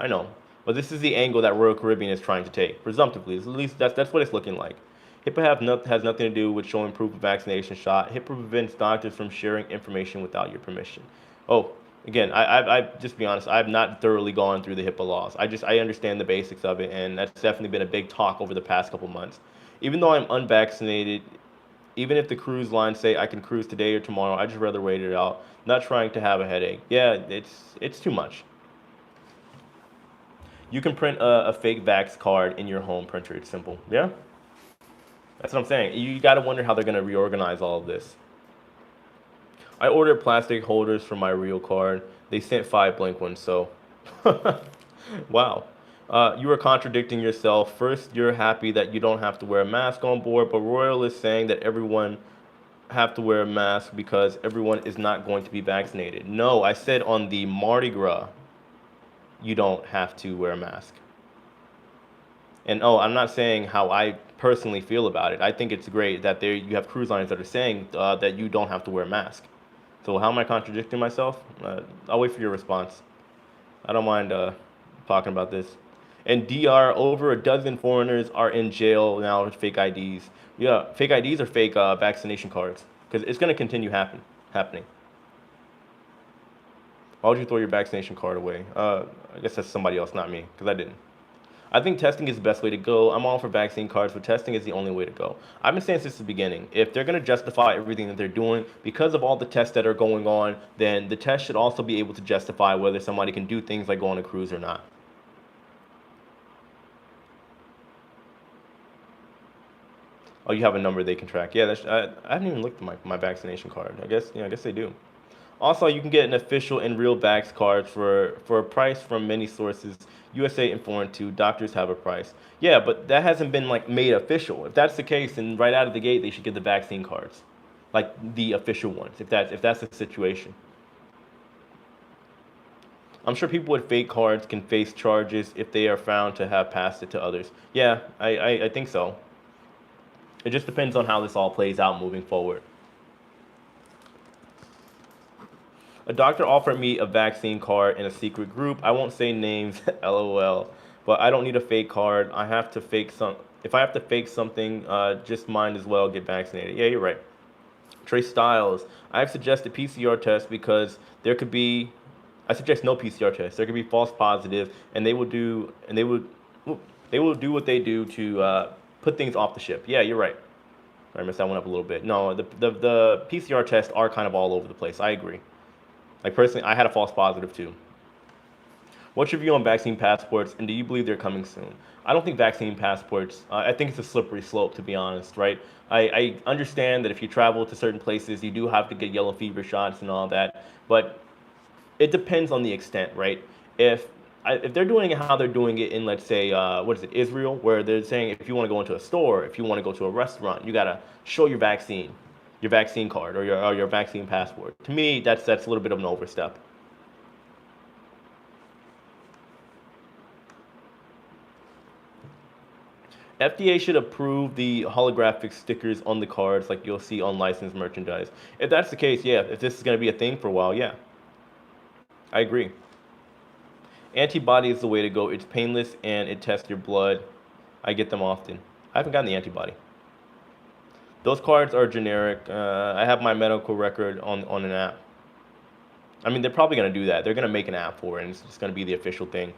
know. But this is the angle that Royal Caribbean is trying to take, presumptively. At least that's what it's looking like. HIPAA has nothing to do with showing proof of vaccination shot. HIPAA prevents doctors from sharing information without your permission. Oh, again, I just be honest, I've not thoroughly gone through the HIPAA laws. I understand the basics of it, and that's definitely been a big talk over the past couple months. Even though I'm unvaccinated, even if the cruise lines say I can cruise today or tomorrow, I just rather wait it out. Not trying to have a headache. Yeah, it's too much. You can print a fake vax card in your home printer. It's simple. Yeah, that's what I'm saying. You got to wonder how they're going to reorganize all of this. I ordered plastic holders for my real card. They sent 5 blank ones, so. Wow. You are contradicting yourself. First, you're happy that you don't have to wear a mask on board, but Royal is saying that everyone have to wear a mask because everyone is not going to be vaccinated. No, I said on the Mardi Gras, you don't have to wear a mask. And oh, I'm not saying how I personally feel about it. I think it's great that you have cruise lines that are saying that you don't have to wear a mask. So how am I contradicting myself? I'll wait for your response. I don't mind talking about this. And DR, over a dozen foreigners are in jail now with fake IDs. Yeah, fake IDs or fake vaccination cards, because it's going to continue happening. Why would you throw your vaccination card away? I guess that's somebody else, not me, because I didn't. I think testing is the best way to go. I'm all for vaccine cards, but testing is the only way to go. I've been saying since the beginning, if they're going to justify everything that they're doing because of all the tests that are going on, then the test should also be able to justify whether somebody can do things like go on a cruise or not. Oh, you have a number they can track. Yeah, I haven't even looked at my vaccination card. I guess they do. Also, you can get an official and real vax card for a price from many sources. USA and foreign too. Doctors have a price. Yeah, but that hasn't been like made official. If that's the case, then right out of the gate they should get the vaccine cards, like the official ones. If that's the situation. I'm sure people with fake cards can face charges if they are found to have passed it to others. Yeah, I think so. It just depends on how this all plays out moving forward. A doctor offered me a vaccine card in a secret group. I won't say names, lol. But I don't need a fake card. I have to fake some. If I have to fake something, just might as well get vaccinated. Yeah, you're right. Trey Styles. I've suggested PCR tests because there could be. I suggest no PCR tests. There could be false positive, and they will do what they do to put things off the ship. Yeah, you're right. I messed that one up a little bit. No, the PCR tests are kind of all over the place. I agree. Like personally, I had a false positive too. What's your view on vaccine passports, and do you believe they're coming soon? I don't think vaccine passports, I think it's a slippery slope, to be honest, right? I understand that if you travel to certain places, you do have to get yellow fever shots and all that, but it depends on the extent, right? If they're doing it how they're doing it in, let's say, Israel, where they're saying if you want to go into a store, if you want to go to a restaurant, you got to show your vaccine card or your vaccine passport. To me, that's a little bit of an overstep. FDA should approve the holographic stickers on the cards like you'll see on licensed merchandise. If that's the case, yeah, if this is going to be a thing for a while, yeah. I agree. Antibody is the way to go. It's painless and it tests your blood. I get them often. I haven't gotten the antibody. Those cards are generic. I have my medical record on an app. I mean, they're probably going to do that. They're going to make an app for it, and it's just going to be the official thing.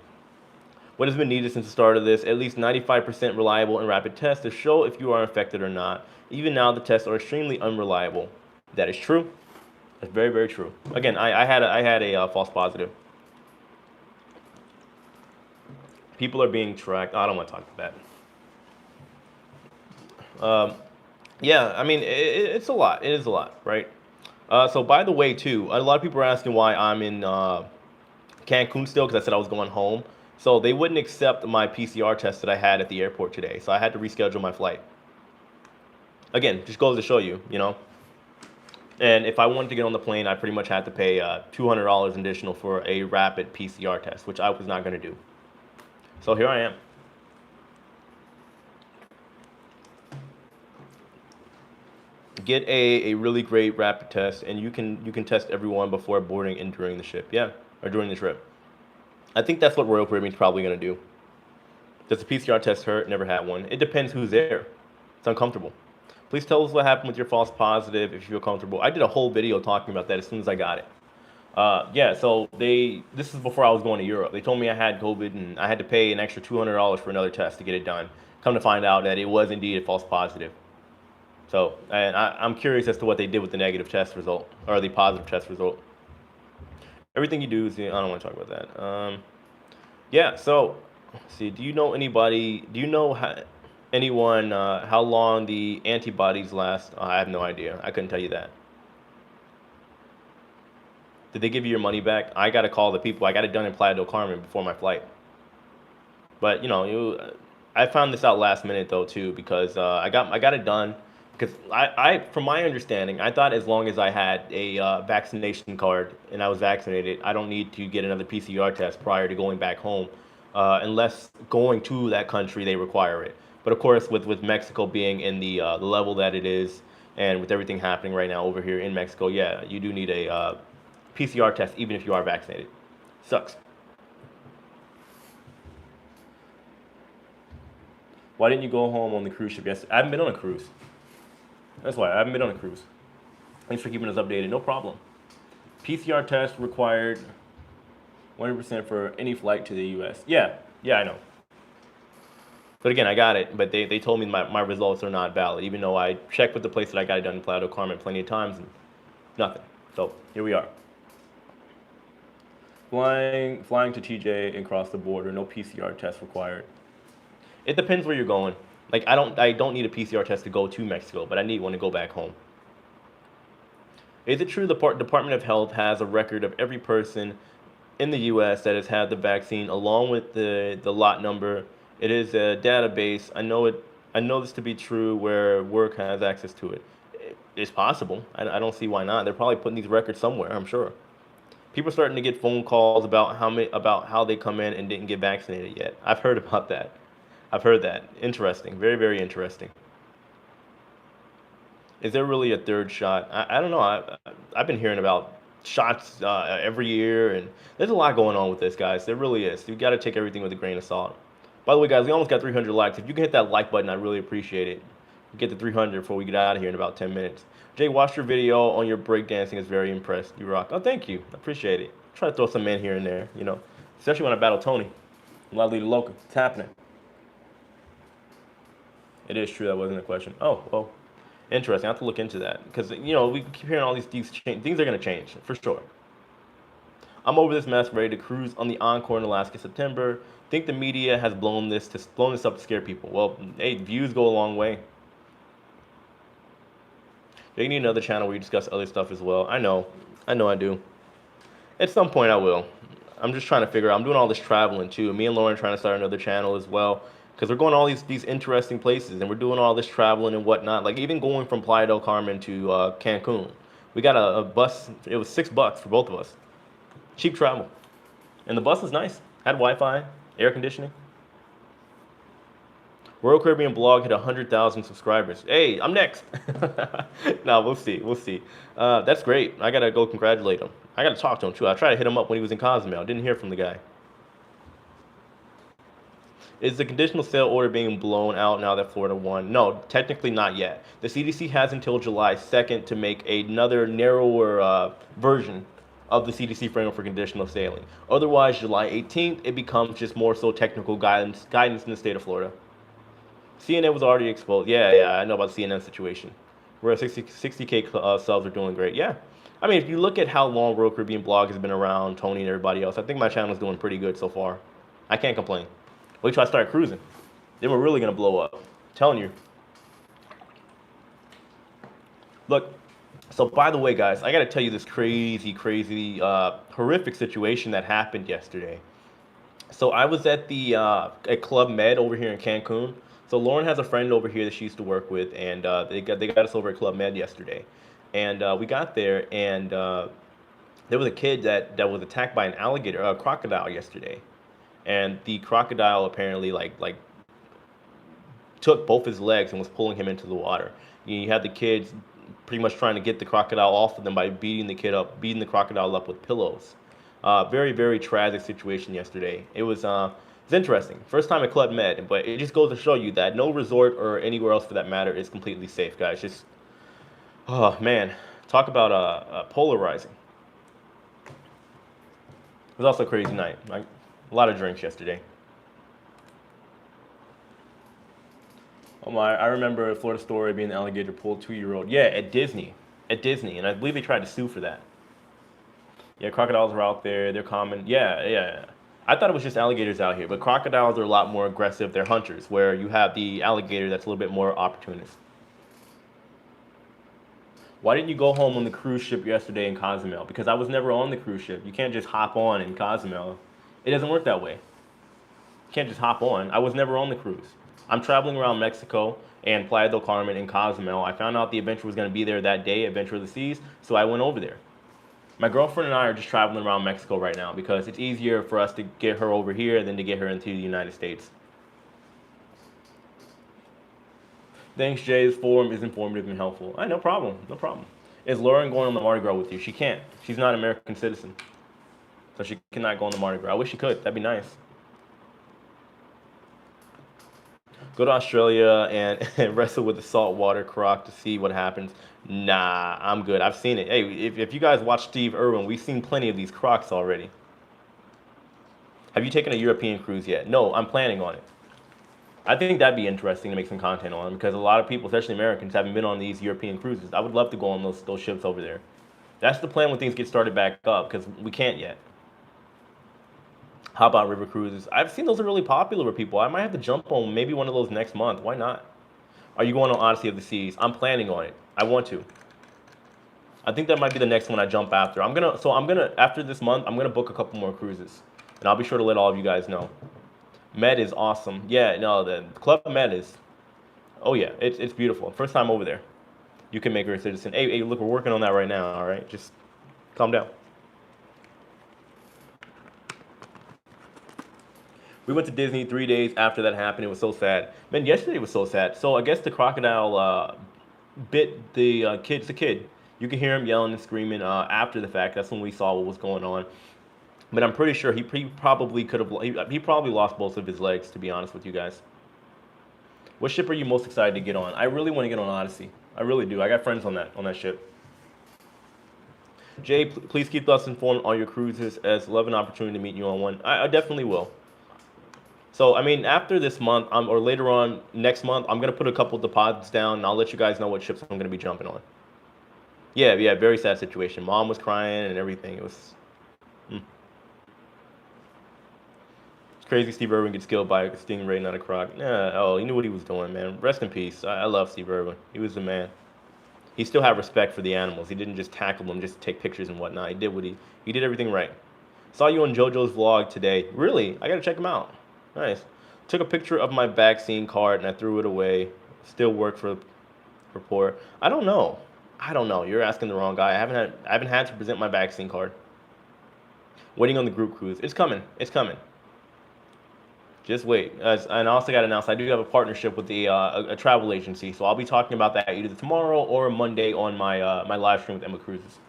What has been needed since the start of this? At least 95% reliable and rapid tests to show if you are infected or not. Even now, the tests are extremely unreliable. That is true. That's very, very true. Again, I had a false positive. People are being tracked. I don't want to talk about that. Yeah, I mean, it's a lot. It is a lot, right? So by the way, too, a lot of people are asking why I'm in Cancun still because I said I was going home. So they wouldn't accept my PCR test that I had at the airport today. So I had to reschedule my flight. Again, just goes to show you, you know. And if I wanted to get on the plane, I pretty much had to pay $200 additional for a rapid PCR test, which I was not going to do. So here I am. Get a really great rapid test, and you can test everyone before boarding and during the ship. Yeah, or during the trip. I think that's what Royal Caribbean's probably going to do. Does the PCR test hurt? Never had one. It depends who's there. It's uncomfortable. Please tell us what happened with your false positive if you feel comfortable. I did a whole video talking about that as soon as I got it. Yeah, so this is before I was going to Europe. They told me I had COVID and I had to pay an extra $200 for another test to get it done. Come to find out that it was indeed a false positive. So, and I'm curious as to what they did with the negative test result or the positive test result. Everything you do is, I don't want to talk about that. Yeah, so, let's see, do you know anybody, do you know anyone, how long the antibodies last? I have no idea. I couldn't tell you that. Did they give you your money back? I got to call the people. I got it done in Playa del Carmen before my flight. But, you know, I found this out last minute, though, too, because I got it done. Because from my understanding, I thought as long as I had a vaccination card and I was vaccinated, I don't need to get another PCR test prior to going back home, unless going to that country they require it. But of course, with Mexico being in the level that it is, and with everything happening right now over here in Mexico, yeah, you do need a PCR test even if you are vaccinated. Sucks. Why didn't you go home on the cruise ship yesterday? I haven't been on a cruise. That's why I haven't been on a cruise. Thanks for keeping us updated. No problem. PCR test required 100% for any flight to the U.S. Yeah, I know. But again, I got it, but they told me my results are not valid, even though I checked with the place that I got it done in Playa del Carmen plenty of times and nothing. So here we are. Flying to TJ and cross the border, no PCR test required. It depends where you're going. Like I don't need a PCR test to go to Mexico, but I need one to go back home. Is it true the Department of Health has a record of every person in the U.S. that has had the vaccine, along with the lot number? It is a database. I know this to be true where work has access to it. It's possible. I don't see why not. They're probably putting these records somewhere, I'm sure. People are starting to get phone calls about how they come in and didn't get vaccinated yet. I've heard about that. I've heard that. Interesting. Very, very interesting. Is there really a third shot? I don't know. I've been hearing about shots every year, and there's a lot going on with this, guys. There really is. You got to take everything with a grain of salt. By the way, guys, we almost got 300 likes. If you can hit that like button, I really appreciate it. Get to 300 before we get out of here in about 10 minutes. Jay, watched your video on your breakdancing. Is very impressed. You rock. Oh, thank you. I appreciate it. Try to throw some in here and there, you know, especially when I battle Tony. Lovely local. It's happening. It is true that wasn't a question. Oh, well, interesting. I have to look into that because, you know, we keep hearing all these things are going to change for sure. I'm over this mess, ready to cruise on the Encore in Alaska September. Think the media has blown this up to scare people. Well, hey, views go a long way. You need another channel where you discuss other stuff as well. I know I do. At some point I will. I'm just trying to figure out. I'm doing all this traveling too. Me and Lauren trying to start another channel as well. Because we're going to all these interesting places, and we're doing all this traveling and whatnot. Like even going from Playa del Carmen to Cancun, we got a bus. It was $6 for both of us. Cheap travel, and the bus was nice. Had Wi-Fi, air conditioning. Royal Caribbean blog hit 100,000 subscribers. Hey, I'm next. No, we'll see. That's great. I gotta go congratulate him. I gotta talk to him too. I tried to hit him up when he was in Cozumel. Didn't hear from the guy. Is the conditional sale order being blown out now that Florida won? No, technically not yet. The CDC has until July 2nd to make another narrower version of the CDC framework for conditional sailing. Otherwise, July 18th, it becomes just more so technical guidance in the state of Florida. CNN was already exposed. Yeah, I know about the CNN situation. We're at 60K subs are doing great. Yeah. I mean, if you look at how long Royal Caribbean blog has been around, Tony and everybody else, I think my channel is doing pretty good so far. I can't complain. Wait till I start cruising. Then we're really gonna blow up. I'm telling you. Look, so by the way, guys, I gotta tell you this crazy, horrific situation that happened yesterday. So I was at Club Med over here in Cancun. So Lauren has a friend over here that she used to work with, and they got us over at Club Med yesterday, and we got there, and there was a kid that was attacked by an alligator, a crocodile yesterday, and the crocodile apparently took both his legs and was pulling him into the water. You had the kids pretty much trying to get the crocodile off of them by beating the crocodile up with pillows. Very tragic situation yesterday. It's interesting. First time at Club Med, but it just goes to show you that no resort or anywhere else for that matter is completely safe, guys. Just, oh man, talk about polarizing. It was also a crazy night. Like, a lot of drinks yesterday. Oh my! I remember a Florida story being an alligator pulled 2-year-old. Yeah, at Disney, and I believe they tried to sue for that. Yeah, crocodiles are out there. They're common. Yeah. I thought it was just alligators out here, but crocodiles are a lot more aggressive. They're hunters, where you have the alligator that's a little bit more opportunist. Why didn't you go home on the cruise ship yesterday in Cozumel? Because I was never on the cruise ship. You can't just hop on in Cozumel. It doesn't work that way. You can't just hop on. I was never on the cruise. I'm traveling around Mexico and Playa del Carmen and Cozumel. I found out the adventure was going to be there that day, Adventure of the Seas, so I went over there. My girlfriend and I are just traveling around Mexico right now because it's easier for us to get her over here than to get her into the United States. Thanks, Jay. This forum is informative and helpful. No problem. No problem. Is Lauren going on the Mardi Gras with you? She can't. She's not an American citizen. So she cannot go on the Mardi Gras. I wish she could. That'd be nice. Go to Australia and wrestle with the saltwater croc to see what happens. Nah, I'm good. I've seen it. Hey, if you guys watch Steve Irwin, we've seen plenty of these crocs already. Have you taken a European cruise yet? No, I'm planning on it. I think that'd be interesting to make some content on because a lot of people, especially Americans, haven't been on these European cruises. I would love to go on those ships over there. That's the plan when things get started back up because we can't yet. How about river cruises? I've seen those are really popular with people. I might have to jump on maybe one of those next month. Why not? Are you going on Odyssey of the Seas? I'm planning on it. I want to. I think that might be the next one I jump after. After this month, I'm gonna book a couple more cruises, and I'll be sure to let all of you guys know. Med is awesome. Yeah, no, the Club Med is. Oh yeah, it's beautiful. First time over there. You can make her a citizen. Hey, look, we're working on that right now. All right, just calm down. We went to Disney 3 days after that happened. It was so sad. Man, yesterday was so sad. So I guess the crocodile bit the kid. It's a kid. You can hear him yelling and screaming after the fact. That's when we saw what was going on. But I'm pretty sure he probably could have. He probably lost both of his legs, to be honest with you guys. What ship are you most excited to get on? I really want to get on Odyssey. I really do. I got friends on that ship. Jay, please keep us informed on your cruises, as love an opportunity to meet you on one. I definitely will. So, I mean, after this month, or later on next month, I'm going to put a couple deposits down, and I'll let you guys know what ships I'm going to be jumping on. Yeah, very sad situation. Mom was crying and everything. It was it's crazy Steve Irwin gets killed by a stingray, not a croc. Yeah, oh, he knew what he was doing, man. Rest in peace. I love Steve Irwin. He was the man. He still had respect for the animals. He didn't just tackle them just to take pictures and whatnot. He did everything right. Saw you on JoJo's vlog today. Really? I got to check him out. Nice. Took a picture of my vaccine card and I threw it away. Still work for poor. I don't know. You're asking the wrong guy. I haven't had to present my vaccine card. Waiting on the group cruise. It's coming. Just wait. And I also got announced I do have a partnership with a travel agency, so I'll be talking about that either tomorrow or Monday on my live stream with Emma Cruises.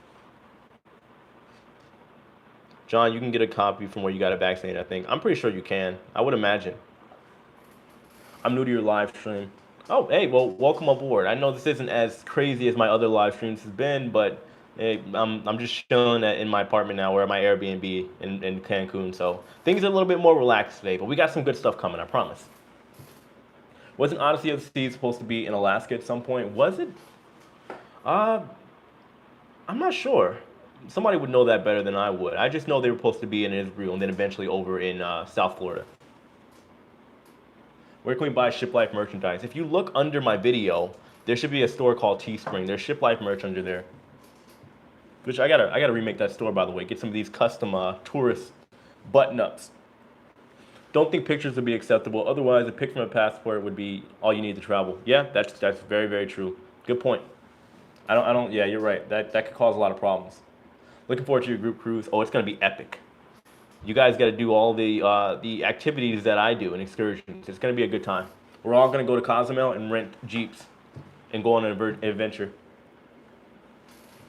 John, you can get a copy from where you got it vaccinated, I think. I'm pretty sure you can. I would imagine. I'm new to your live stream. Oh, hey, well, welcome aboard. I know this isn't as crazy as my other live streams has been, but hey, I'm just chilling in my apartment now. We're at my Airbnb in Cancun, so things are a little bit more relaxed today, but we got some good stuff coming, I promise. Wasn't Odyssey of the Seas supposed to be in Alaska at some point? Was it? I'm not sure. Somebody would know that better than I would. I just know they were supposed to be in Israel and then eventually over in South Florida. Where can we buy Shiplife merchandise? If you look under my video, there should be a store called Teespring. There's Shiplife merch under there. Which I gotta remake that store, by the way. Get some of these custom tourist button-ups. Don't think pictures would be acceptable. Otherwise, a pic from a passport would be all you need to travel. Yeah, that's very, very true. Good point. Yeah, you're right. That could cause a lot of problems. Looking forward to your group cruise. Oh, it's gonna be epic. You guys got to do all the activities that I do and excursions. It's gonna be a good time. We're all gonna go to Cozumel and rent Jeeps and go on an adventure.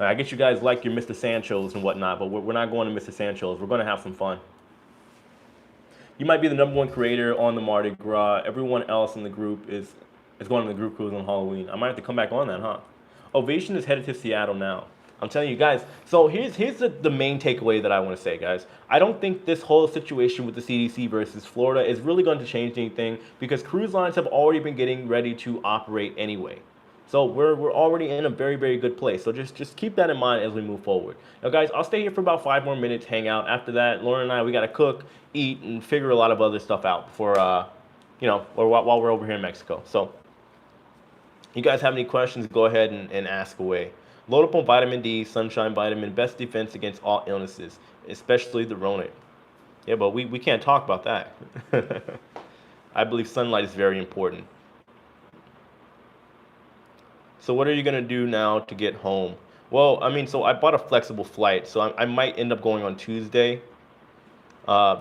I guess you guys like your Mr. Sanchos and whatnot, but we're not going to Mr. Sanchos. We're going to have some fun. You might be the #1 creator on the Mardi Gras. Everyone else in the group is going on the group cruise on Halloween. I might have to come back on that, huh? Ovation is headed to Seattle now. I'm telling you guys. So here's the main takeaway that I want to say, guys. I don't think this whole situation with the CDC versus Florida is really going to change anything because cruise lines have already been getting ready to operate anyway. So we're already in a very, very good place. So just keep that in mind as we move forward. Now, guys, I'll stay here for about 5 more minutes, hang out. After that, Lauren and I, we got to cook, eat, and figure a lot of other stuff out before, or while we're over here in Mexico. So you guys have any questions, go ahead and ask away. Load up on vitamin D, sunshine vitamin, best defense against all illnesses, especially the Rona. Yeah, but we can't talk about that. I believe sunlight is very important. So what are you going to do now to get home? Well, I mean, so I bought a flexible flight, so I might end up going on Tuesday.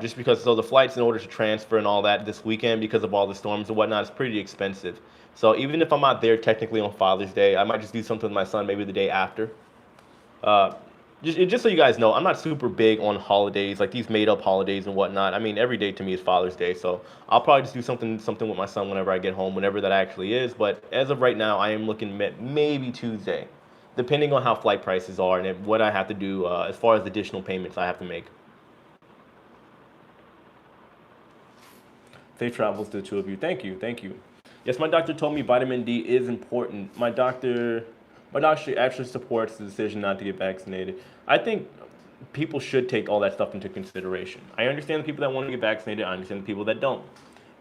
Just because, so the flights in order to transfer and all that this weekend because of all the storms and whatnot is pretty expensive. So even if I'm not there technically on Father's Day, I might just do something with my son maybe the day after. Just so you guys know, I'm not super big on holidays, like these made-up holidays and whatnot. I mean, every day to me is Father's Day, so I'll probably just do something with my son whenever I get home, whenever that actually is. But as of right now, I am looking at maybe Tuesday, depending on how flight prices are and what I have to do as far as additional payments I have to make. Safe travels to the two of you. Thank you, thank you. Yes, my doctor told me vitamin D is important. My doctor actually supports the decision not to get vaccinated. I think people should take all that stuff into consideration. I understand the people that want to get vaccinated. I understand the people that don't.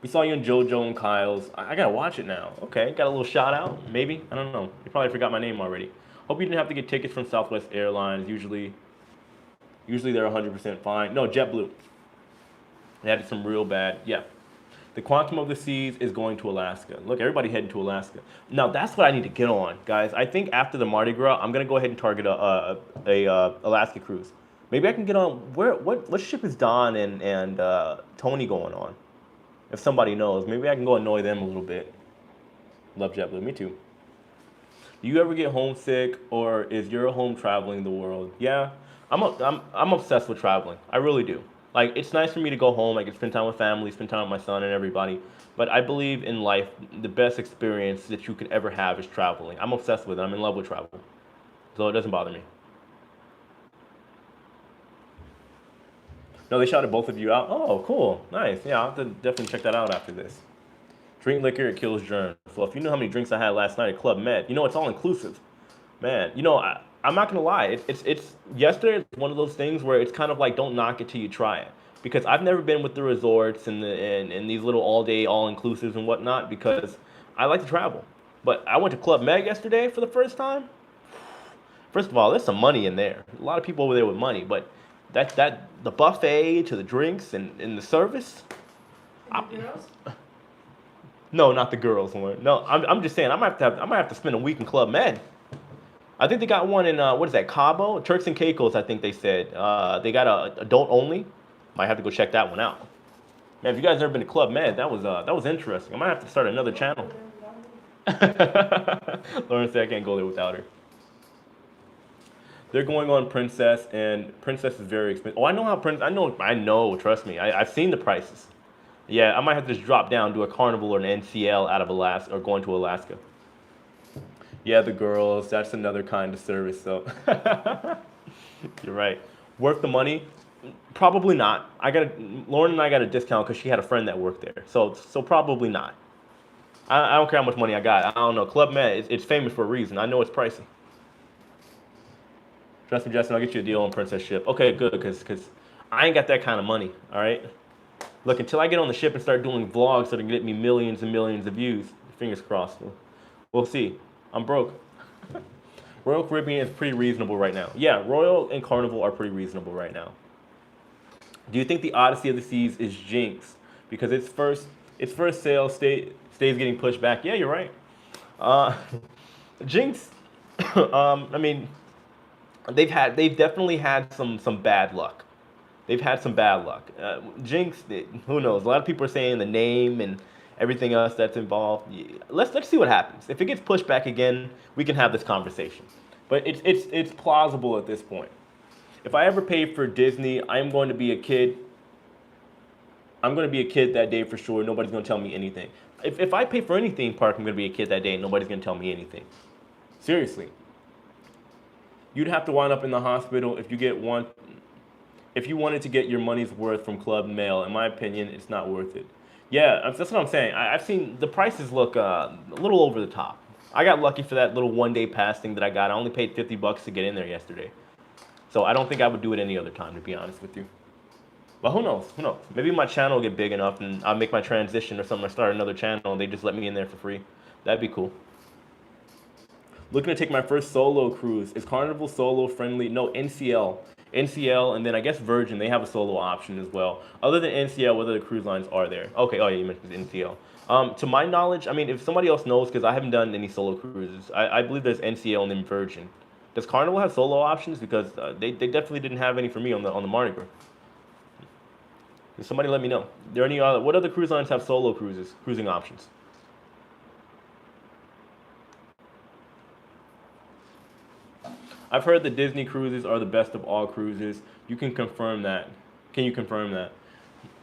We saw you in JoJo and Kyle's. I gotta watch it now. Okay, got a little shout out, maybe? I don't know. You probably forgot my name already. Hope you didn't have to get tickets from Southwest Airlines. Usually they're 100% fine. No, JetBlue. They had some real bad, yeah. The Quantum of the Seas is going to Alaska. Look, everybody heading to Alaska. Now, that's what I need to get on, guys. I think after the Mardi Gras, I'm going to go ahead and target a Alaska cruise. Maybe I can get on, what ship is Don and Tony going on? If somebody knows, maybe I can go annoy them a little bit. Love JetBlue, me too. Do you ever get homesick, or is your home traveling the world? Yeah, I'm obsessed with traveling. I really do. Like, it's nice for me to go home. I can spend time with family, spend time with my son and everybody. But I believe in life, the best experience that you could ever have is traveling. I'm obsessed with it. I'm in love with travel. So it doesn't bother me. No, they shouted both of you out. Oh, cool. Nice. Yeah, I'll have to definitely check that out after this. Drink liquor, it kills germs. So if you know how many drinks I had last night at Club Med, you know, it's all inclusive. Man, you know, I'm not gonna lie. It's yesterday. It's one of those things where it's kind of like don't knock it till you try it. Because I've never been with the resorts and these little all day all inclusives and whatnot because I like to travel. But I went to Club Med yesterday for the first time. First of all, there's some money in there. A lot of people over there with money, but the buffet to the drinks and the service. And the girls? No, not the girls one. No, I'm just saying I might have to spend a week in Club Med. I think they got one in what is that, Cabo? Turks and Caicos, I think they said. They got a adult only. Might have to go check that one out. Man, if you guys never been to Club Med, that was interesting. I might have to start another channel. Lauren said I can't go there without her. They're going on Princess, and Princess is very expensive. Oh, I know how I know. Trust me, I've seen the prices. Yeah, I might have to just drop down, do a Carnival or an NCL out of Alaska, or going to Alaska. Yeah, the girls, that's another kind of service, so. You're right. Worth the money? Probably not. Lauren and I got a discount because she had a friend that worked there, so probably not. I don't care how much money I got. I don't know. Club Med, it's famous for a reason. I know it's pricey. Justin, I'll get you a deal on Princess Ship. Okay, good, because I ain't got that kind of money, all right? Look, until I get on the ship and start doing vlogs that are gonna get me millions and millions of views, fingers crossed. We'll see. I'm broke. Royal Caribbean is pretty reasonable right now. Yeah, Royal and Carnival are pretty reasonable right now. Do you think the Odyssey of the Seas is jinx because its first sale stays getting pushed back? Yeah, you're right. Uh, jinx. I mean, they've definitely had some bad luck. They've had some bad luck. Jinx, who knows? A lot of people are saying the name and everything else that's involved. Yeah, let's see what happens. If it gets pushed back again, we can have this conversation. But it's plausible at this point. If I ever pay for Disney, I'm going to be a kid. I'm going to be a kid that day for sure. Nobody's going to tell me anything. If I pay for any theme park, I'm going to be a kid that day and nobody's going to tell me anything. Seriously. You'd have to wind up in the hospital if you get one. If you wanted to get your money's worth from Club Mail, in my opinion, it's not worth it. Yeah, that's what I'm saying. I've seen the prices look a little over the top. I got lucky for that little one-day pass thing that I got. I only paid $50 to get in there yesterday. So I don't think I would do it any other time, to be honest with you. But who knows? Who knows? Maybe my channel will get big enough and I'll make my transition or something. I start another channel and they just let me in there for free. That'd be cool. Looking to take my first solo cruise. Is Carnival solo friendly? No, NCL. NCL, and then I guess Virgin, they have a solo option as well. Other than NCL, what other cruise lines are there? Okay, oh yeah, you mentioned NCL. To my knowledge, I mean, if somebody else knows, because I haven't done any solo cruises, I believe there's NCL and then Virgin. Does Carnival have solo options? Because they definitely didn't have any for me on the Mardi Gras. Somebody let me know. There any other? What other cruise lines have solo cruising options? I've heard that Disney cruises are the best of all cruises. You can confirm that. Can you confirm that?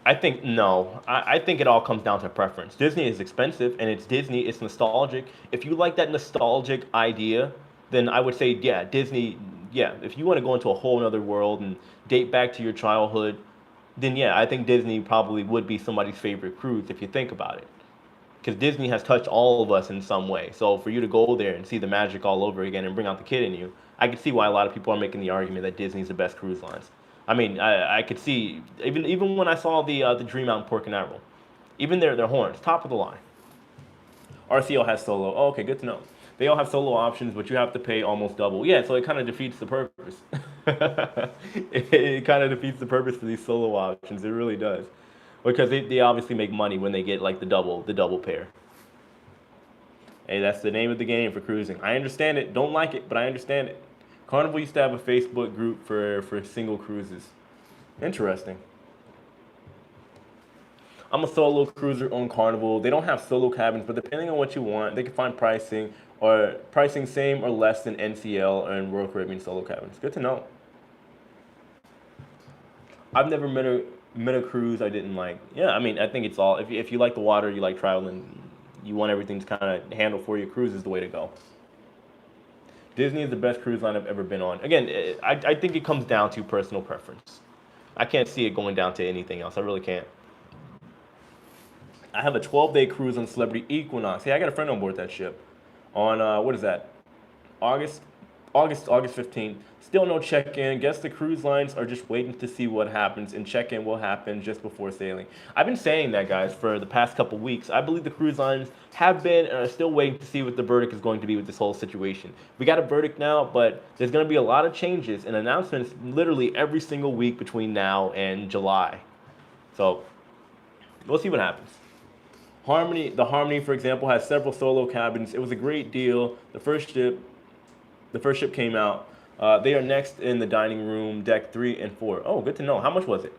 I think no. I think it all comes down to preference. Disney is expensive and it's Disney, it's nostalgic. If you like that nostalgic idea, then I would say, yeah, Disney, yeah. If you want to go into a whole other world and date back to your childhood, then yeah, I think Disney probably would be somebody's favorite cruise if you think about it. Because Disney has touched all of us in some way. So for you to go there and see the magic all over again and bring out the kid in you, I could see why a lot of people are making the argument that Disney's the best cruise lines. I mean, I could see even when I saw the Dream Out in Port Canaveral, even their horns, top of the line. RCL has solo. Oh, okay, good to know. They all have solo options, but you have to pay almost double. Yeah, so it kind of defeats the purpose. it kind of defeats the purpose of these solo options. It really does, because they obviously make money when they get like the double pair. Hey, that's the name of the game for cruising. I understand it. Don't like it, but I understand it. Carnival used to have a Facebook group for single cruises. Interesting. I'm a solo cruiser on Carnival. They don't have solo cabins, but depending on what you want, they can find pricing same or less than NCL and Royal Caribbean solo cabins. Good to know. I've never met a cruise I didn't like. Yeah, I mean, I think it's all if you like the water, you like traveling, you want everything to kind of handle for you. Cruise is the way to go. Disney is the best cruise line I've ever been on. Again, I think it comes down to personal preference. I can't see it going down to anything else. I really can't. I have a 12-day cruise on Celebrity Equinox. Hey, I got a friend on board that ship. On what is that? August 15th. Still no check-in. Guess the cruise lines are just waiting to see what happens, and check-in will happen just before sailing. I've been saying that, guys, for the past couple weeks. I believe the cruise lines have been and are still waiting to see what the verdict is going to be with this whole situation. We got a verdict now, but there's going to be a lot of changes and announcements literally every single week between now and July. So we'll see what happens. The Harmony, for example, has several solo cabins. It was a great deal. The first ship came out. They are next in the dining room, deck 3 and 4. Oh, good to know. How much was it?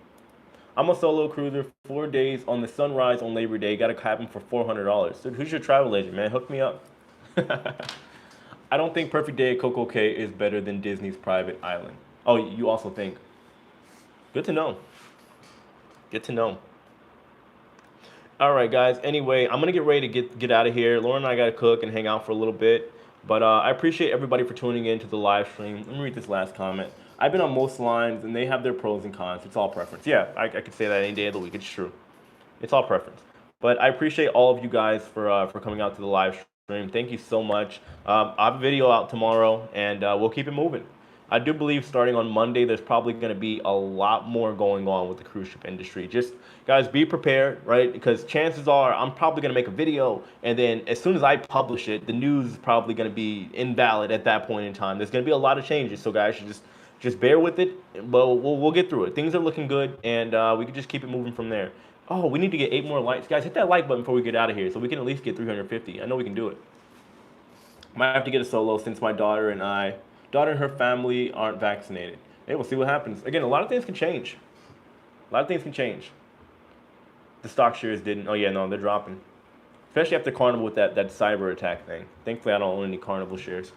I'm a solo cruiser, 4 days on the Sunrise on Labor Day. Got a cabin for $400. Dude, who's your travel agent, man? Hook me up. I don't think Perfect Day at Coco Cay is better than Disney's private island. Oh, you also think? Good to know. Good to know. All right, guys. Anyway, I'm gonna get ready to get out of here. Lauren and I gotta cook and hang out for a little bit. But I appreciate everybody for tuning in to the live stream. Let me read this last comment. I've been on most lines, and they have their pros and cons. It's all preference. Yeah, I could say that any day of the week. It's true. It's all preference. But I appreciate all of you guys for coming out to the live stream. Thank you so much. I have a video out tomorrow, and we'll keep it moving. I do believe starting on Monday, there's probably going to be a lot more going on with the cruise ship industry. Just guys, be prepared, right? Because chances are I'm probably going to make a video, and then as soon as I publish it, the news is probably going to be invalid at that point in time. There's going to be a lot of changes, so guys, just bear with it. But we'll get through it. Things are looking good, and we can just keep it moving from there. Oh, we need to get 8 more likes, guys. Hit that like button before we get out of here, so we can at least get 350. I know we can do it. Might have to get a solo since my daughter and her family aren't vaccinated. Hey, we'll see what happens. Again, a lot of things can change. A lot of things can change. The stock shares didn't. Oh yeah, no, they're dropping. Especially after Carnival with that cyber attack thing. Thankfully, I don't own any Carnival shares.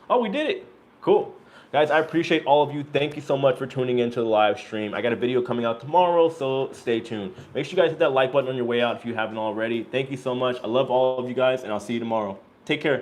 Oh, we did it. Cool. Guys, I appreciate all of you. Thank you so much for tuning into the live stream. I got a video coming out tomorrow, so stay tuned. Make sure you guys hit that like button on your way out if you haven't already. Thank you so much. I love all of you guys, and I'll see you tomorrow. Take care.